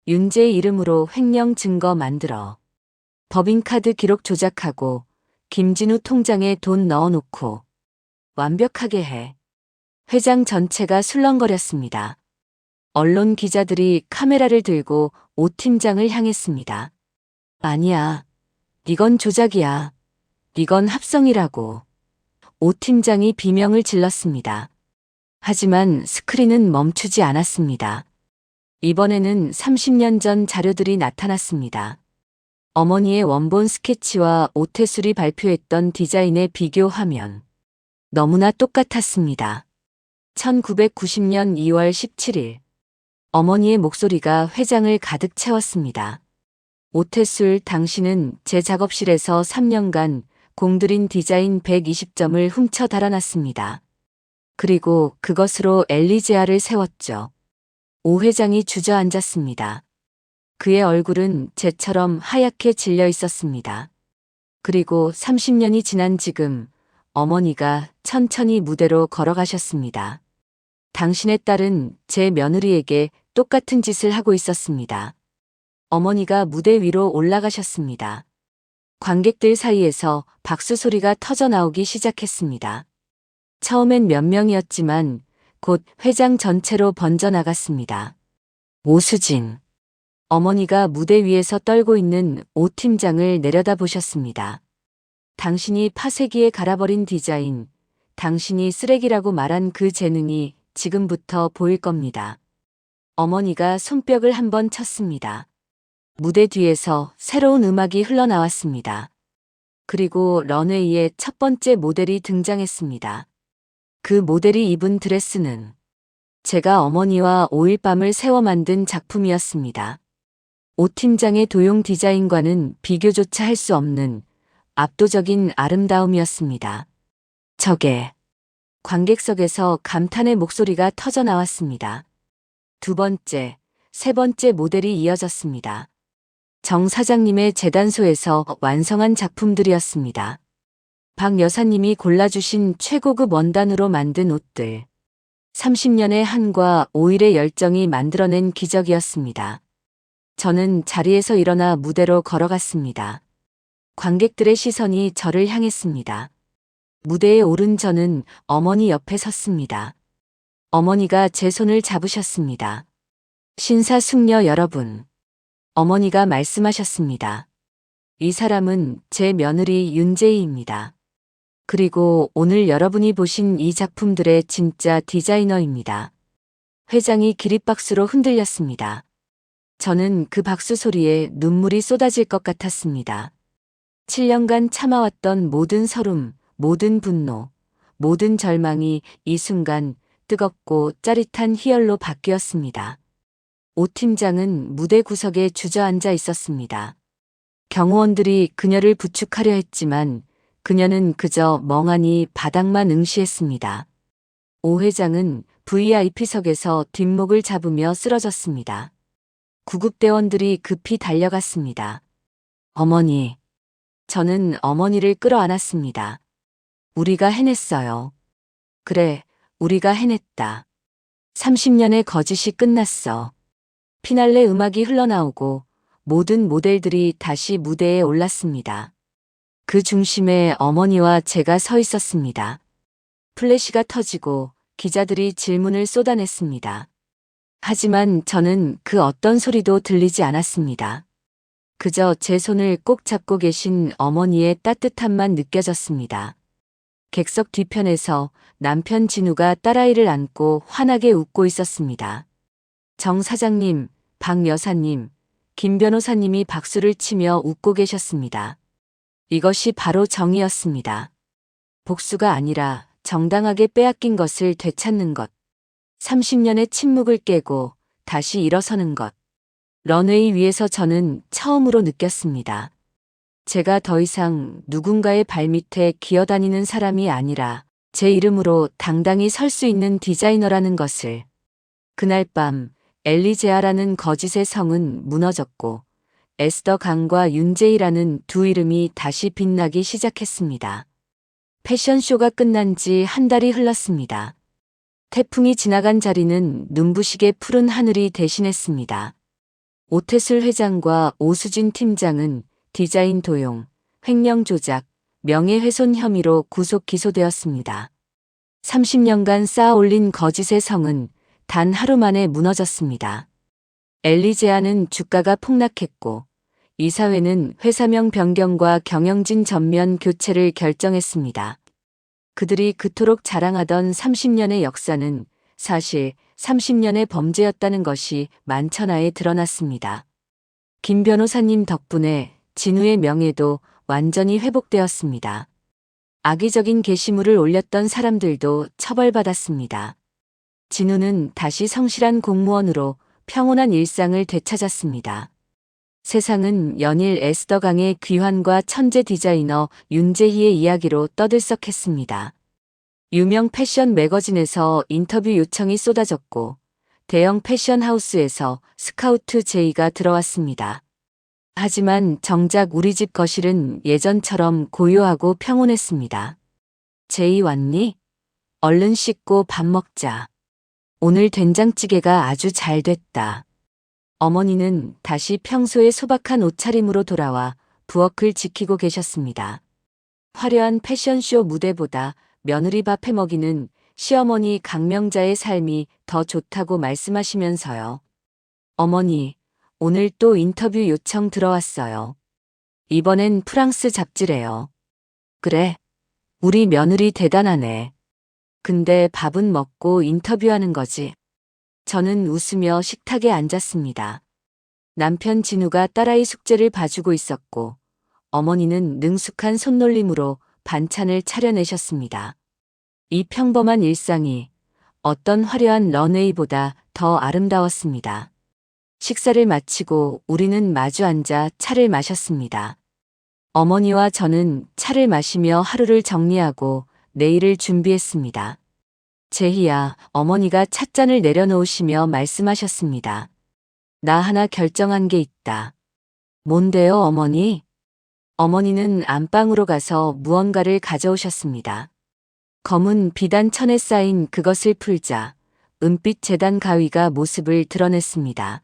윤재희 이름으로 횡령 증거 만들어. 법인카드 기록 조작하고 김진우 통장에 돈 넣어놓고 완벽하게 해. 회장 전체가 술렁거렸습니다. 언론 기자들이 카메라를 들고 오 팀장을 향했습니다. 아니야. 이건 조작이야. 이건 합성이라고. 오 팀장이 비명을 질렀습니다. 하지만 스크린은 멈추지 않았습니다. 이번에는 30년 전 자료들이 나타났습니다. 어머니의 원본 스케치와 오태술이 발표했던 디자인의 비교 화면. 너무나 똑같았습니다. 1990년 2월 17일. 어머니의 목소리가 회장을 가득 채웠습니다. 오태술, 당신은 제 작업실에서 3년간 공들인 디자인 120점을 훔쳐 달아났습니다. 그리고 그것으로 엘리제아를 세웠죠. 오 회장이 주저앉았습니다. 그의 얼굴은 재처럼 하얗게 질려 있었습니다. 그리고 30년이 지난 지금 어머니가 천천히 무대로 걸어가셨습니다. 당신의 딸은 제 며느리에게 똑같은 짓을 하고 있었습니다. 어머니가 무대 위로 올라가셨습니다. 관객들 사이에서 박수 소리가 터져 나오기 시작했습니다. 처음엔 몇 명이었지만 곧 회장 전체로 번져나갔습니다. 오수진. 어머니가 무대 위에서 떨고 있는 오 팀장을 내려다보셨습니다. 당신이 파쇄기에 갈아버린 디자인, 당신이 쓰레기라고 말한 그 재능이 지금부터 보일 겁니다. 어머니가 손뼉을 한번 쳤습니다. 무대 뒤에서 새로운 음악이 흘러나왔습니다. 그리고 런웨이에 첫 번째 모델이 등장했습니다. 그 모델이 입은 드레스는 제가 어머니와 5일 밤을 새워 만든 작품이었습니다. 오 팀장의 도용 디자인과는 비교조차 할 수 없는 압도적인 아름다움이었습니다. 저게 관객석에서 감탄의 목소리가 터져 나왔습니다. 두 번째, 세 번째 모델이 이어졌습니다. 정 사장님의 재단소에서 완성한 작품들이었습니다. 박 여사님이 골라주신 최고급 원단으로 만든 옷들. 30년의 한과 5일의 열정이 만들어낸 기적이었습니다. 저는 자리에서 일어나 무대로 걸어갔습니다. 관객들의 시선이 저를 향했습니다. 무대에 오른 저는 어머니 옆에 섰습니다. 어머니가 제 손을 잡으셨습니다. 신사숙녀 여러분. 어머니가 말씀하셨습니다. 이 사람은 제 며느리 윤재희입니다. 그리고 오늘 여러분이 보신 이 작품들의 진짜 디자이너입니다. 회장이 기립박수로 흔들렸습니다. 저는 그 박수 소리에 눈물이 쏟아질 것 같았습니다. 7년간 참아왔던 모든 서름, 모든 분노, 모든 절망이 이 순간 뜨겁고 짜릿한 희열로 바뀌었습니다. 오 팀장은 무대 구석에 주저앉아 있었습니다. 경호원들이 그녀를 부축하려 했지만 그녀는 그저 멍하니 바닥만 응시했습니다. 오 회장은 VIP석에서 뒷목을 잡으며 쓰러졌습니다. 구급대원들이 급히 달려갔습니다. 어머니. 저는 어머니를 끌어안았습니다. 우리가 해냈어요. 그래, 우리가 해냈다. 30년의 거짓이 끝났어. 피날레 음악이 흘러나오고 모든 모델들이 다시 무대에 올랐습니다. 그 중심에 어머니와 제가 서 있었습니다. 플래시가 터지고 기자들이 질문을 쏟아냈습니다. 하지만 저는 그 어떤 소리도 들리지 않았습니다. 그저 제 손을 꼭 잡고 계신 어머니의 따뜻함만 느껴졌습니다. 객석 뒤편에서 남편 진우가 딸아이를 안고 환하게 웃고 있었습니다. 정 사장님, 박 여사님, 김 변호사님이 박수를 치며 웃고 계셨습니다. 이것이 바로 정의였습니다. 복수가 아니라 정당하게 빼앗긴 것을 되찾는 것. 30년의 침묵을 깨고 다시 일어서는 것. 런웨이 위에서 저는 처음으로 느꼈습니다. 제가 더 이상 누군가의 발밑에 기어다니는 사람이 아니라 제 이름으로 당당히 설 수 있는 디자이너라는 것을. 그날 밤 엘리제아라는 거짓의 성은 무너졌고 에스더 강과 윤재희라는 두 이름이 다시 빛나기 시작했습니다. 패션쇼가 끝난 지 한 달이 흘렀습니다. 태풍이 지나간 자리는 눈부시게 푸른 하늘이 대신했습니다. 오태술 회장과 오수진 팀장은 디자인 도용, 횡령 조작, 명예훼손 혐의로 구속 기소되었습니다. 30년간 쌓아 올린 거짓의 성은 단 하루 만에 무너졌습니다. 엘리제아는 주가가 폭락했고 이사회는 회사명 변경과 경영진 전면 교체를 결정했습니다. 그들이 그토록 자랑하던 30년의 역사는 사실 30년의 범죄였다는 것이 만천하에 드러났습니다. 김 변호사님 덕분에 진우의 명예도 완전히 회복되었습니다. 악의적인 게시물을 올렸던 사람들도 처벌받았습니다. 진우는 다시 성실한 공무원으로 평온한 일상을 되찾았습니다. 세상은 연일 에스더 강의 귀환과 천재 디자이너 윤재희의 이야기로 떠들썩했습니다. 유명 패션 매거진에서 인터뷰 요청이 쏟아졌고 대형 패션 하우스에서 스카우트 제의가 들어왔습니다. 하지만 정작 우리 집 거실은 예전처럼 고요하고 평온했습니다. 제이 왔니? 얼른 씻고 밥 먹자. 오늘 된장찌개가 아주 잘 됐다. 어머니는 다시 평소의 소박한 옷차림으로 돌아와 부엌을 지키고 계셨습니다. 화려한 패션쇼 무대보다 며느리 밥 해먹이는 시어머니 강명자의 삶이 더 좋다고 말씀하시면서요. 어머니, 오늘 또 인터뷰 요청 들어왔어요. 이번엔 프랑스 잡지래요. 그래, 우리 며느리 대단하네. 근데 밥은 먹고 인터뷰하는 거지. 저는 웃으며 식탁에 앉았습니다. 남편 진우가 딸아이 숙제를 봐주고 있었고, 어머니는 능숙한 손놀림으로 반찬을 차려내셨습니다. 이 평범한 일상이 어떤 화려한 런웨이보다 더 아름다웠습니다. 식사를 마치고 우리는 마주 앉아 차를 마셨습니다. 어머니와 저는 차를 마시며 하루를 정리하고 내일을 준비했습니다. 제희야, 어머니가 찻잔을 내려놓으시며 말씀하셨습니다. 나 하나 결정한 게 있다. 뭔데요, 어머니? 어머니는 안방으로 가서 무언가를 가져오셨습니다. 검은 비단 천에 쌓인 그것을 풀자 은빛 재단 가위가 모습을 드러냈습니다.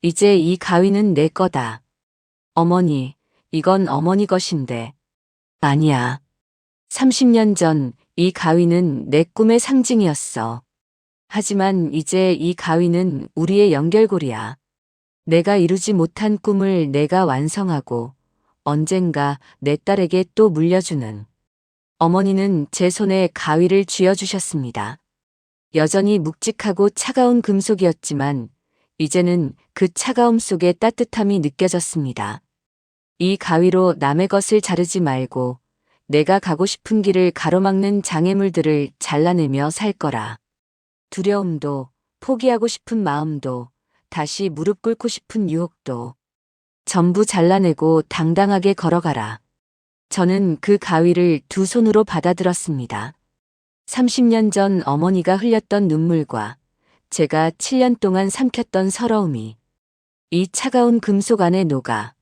이제 이 가위는 내 거다. 어머니, 이건 어머니 것인데. 아니야. 30년 전 이 가위는 내 꿈의 상징이었어. 하지만 이제 이 가위는 우리의 연결고리야. 내가 이루지 못한 꿈을 내가 완성하고 언젠가 내 딸에게 또 물려주는. 어머니는 제 손에 가위를 쥐어주셨습니다. 여전히 묵직하고 차가운 금속이었지만 이제는 그 차가움 속에 따뜻함이 느껴졌습니다. 이 가위로 남의 것을 자르지 말고 내가 가고 싶은 길을 가로막는 장애물들을 잘라내며 살 거라. 두려움도, 포기하고 싶은 마음도, 다시 무릎 꿇고 싶은 유혹도 전부 잘라내고 당당하게 걸어가라. 저는 그 가위를 두 손으로 받아들었습니다. 30년 전 어머니가 흘렸던 눈물과 제가 7년 동안 삼켰던 서러움이 이 차가운 금속 안에 녹아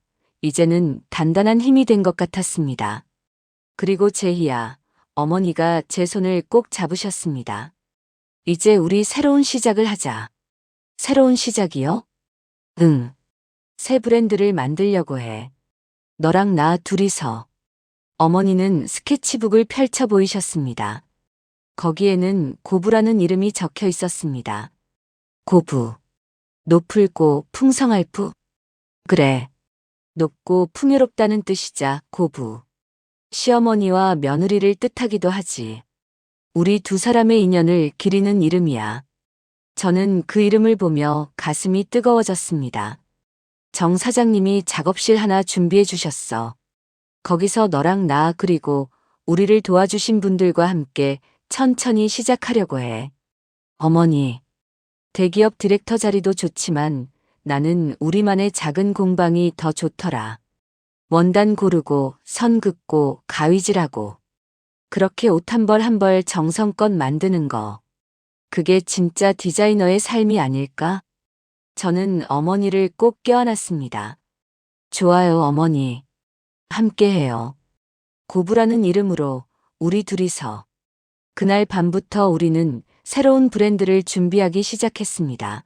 이제는 단단한 힘이 된 것 같았습니다. 그리고 제희야, 어머니가 제 손을 꼭 잡으셨습니다. 이제 우리 새로운 시작을 하자. 새로운 시작이요? 응. 새 브랜드를 만들려고 해. 너랑 나 둘이서. 어머니는 스케치북을 펼쳐 보이셨습니다. 거기에는 고부라는 이름이 적혀 있었습니다. 고부. 높을고 풍성할 부. 그래. 높고 풍요롭다는 뜻이자 고부. 시어머니와 며느리를 뜻하기도 하지. 우리 두 사람의 인연을 기리는 이름이야. 저는 그 이름을 보며 가슴이 뜨거워졌습니다. 정 사장님이 작업실 하나 준비해 주셨어. 거기서 너랑 나 그리고 우리를 도와주신 분들과 함께 천천히 시작하려고 해. 어머니, 대기업 디렉터 자리도 좋지만 나는 우리만의 작은 공방이 더 좋더라. 원단 고르고 선 긋고 가위질하고 그렇게 옷 한 벌 한 벌 정성껏 만드는 거. 그게 진짜 디자이너의 삶이 아닐까? 저는 어머니를 꼭 껴안았습니다. 좋아요, 어머니. 함께해요. 고부라는 이름으로 우리 둘이서. 그날 밤부터 우리는 새로운 브랜드를 준비하기 시작했습니다.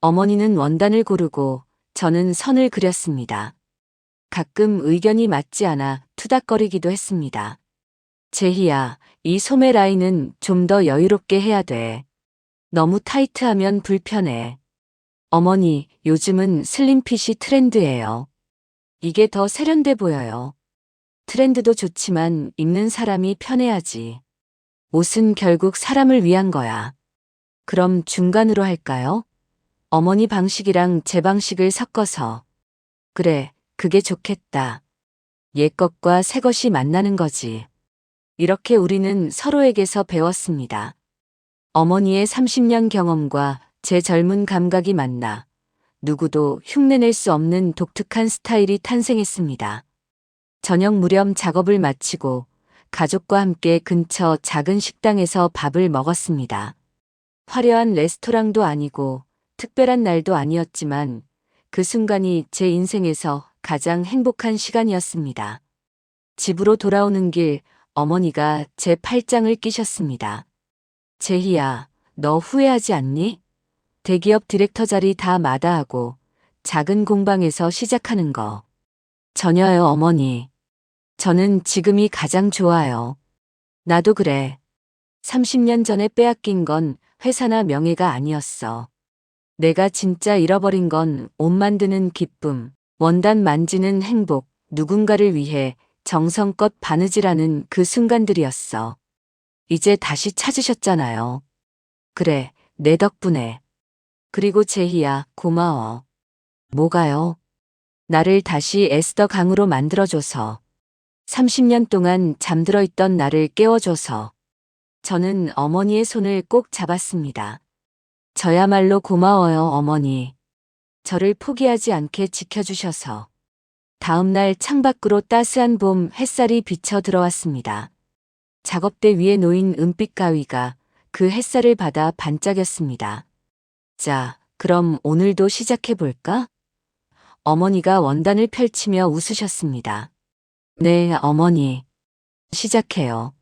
어머니는 원단을 고르고 저는 선을 그렸습니다. 가끔 의견이 맞지 않아 투닥거리기도 했습니다. 제희야, 이 소매 라인은 좀 더 여유롭게 해야 돼. 너무 타이트하면 불편해. 어머니, 요즘은 슬림핏이 트렌드예요. 이게 더 세련돼 보여요. 트렌드도 좋지만 입는 사람이 편해야지. 옷은 결국 사람을 위한 거야. 그럼 중간으로 할까요? 어머니 방식이랑 제 방식을 섞어서. 그래, 그게 좋겠다. 옛 것과 새 것이 만나는 거지. 이렇게 우리는 서로에게서 배웠습니다. 어머니의 30년 경험과 제 젊은 감각이 만나 누구도 흉내낼 수 없는 독특한 스타일이 탄생했습니다. 저녁 무렵 작업을 마치고 가족과 함께 근처 작은 식당에서 밥을 먹었습니다. 화려한 레스토랑도 아니고 특별한 날도 아니었지만 그 순간이 제 인생에서 가장 행복한 시간이었습니다. 집으로 돌아오는 길 어머니가 제 팔짱을 끼셨습니다. 제희야, 너 후회하지 않니? 대기업 디렉터 자리 다 마다하고 작은 공방에서 시작하는 거. 전혀요, 어머니. 저는 지금이 가장 좋아요. 나도 그래. 30년 전에 빼앗긴 건 회사나 명예가 아니었어. 내가 진짜 잃어버린 건 옷 만드는 기쁨, 원단 만지는 행복, 누군가를 위해 정성껏 바느질하는 그 순간들이었어. 이제 다시 찾으셨잖아요. 그래, 내 덕분에. 그리고 제희야, 고마워. 뭐가요? 나를 다시 에스더 강으로 만들어줘서. 30년 동안 잠들어 있던 나를 깨워줘서. 저는 어머니의 손을 꼭 잡았습니다. 저야말로 고마워요, 어머니. 저를 포기하지 않게 지켜주셔서. 다음 날 창밖으로 따스한 봄 햇살이 비쳐 들어왔습니다. 작업대 위에 놓인 은빛 가위가 그 햇살을 받아 반짝였습니다. 자, 그럼 오늘도 시작해볼까? 어머니가 원단을 펼치며 웃으셨습니다. 네, 어머니. 시작해요.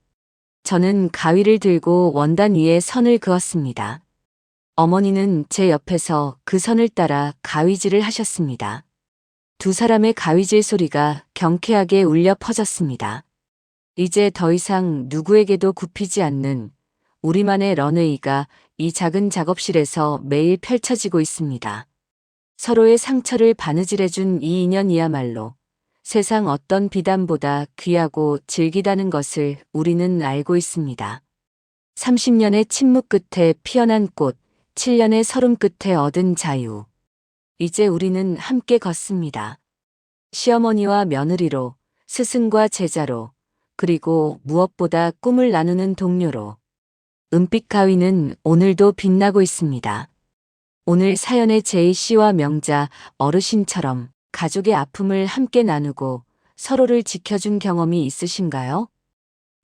저는 가위를 들고 원단 위에 선을 그었습니다. 어머니는 제 옆에서 그 선을 따라 가위질을 하셨습니다. 두 사람의 가위질 소리가 경쾌하게 울려 퍼졌습니다. 이제 더 이상 누구에게도 굽히지 않는 우리만의 런웨이가 이 작은 작업실에서 매일 펼쳐지고 있습니다. 서로의 상처를 바느질해준 이 인연이야말로 세상 어떤 비단보다 귀하고 질기다는 것을 우리는 알고 있습니다. 30년의 침묵 끝에 피어난 꽃, 7년의 서름 끝에 얻은 자유. 이제 우리는 함께 걷습니다. 시어머니와 며느리로, 스승과 제자로, 그리고 무엇보다 꿈을 나누는 동료로. 은빛 가위는 오늘도 빛나고 있습니다. 오늘 사연의 제이 씨와 명자, 어르신처럼 가족의 아픔을 함께 나누고 서로를 지켜준 경험이 있으신가요?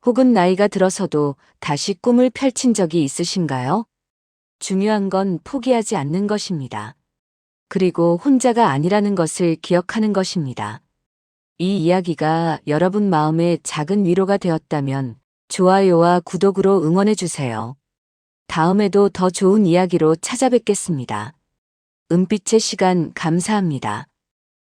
혹은 나이가 들어서도 다시 꿈을 펼친 적이 있으신가요? 중요한 건 포기하지 않는 것입니다. 그리고 혼자가 아니라는 것을 기억하는 것입니다. 이 이야기가 여러분 마음에 작은 위로가 되었다면 좋아요와 구독으로 응원해주세요. 다음에도 더 좋은 이야기로 찾아뵙겠습니다. 은빛의 시간 감사합니다.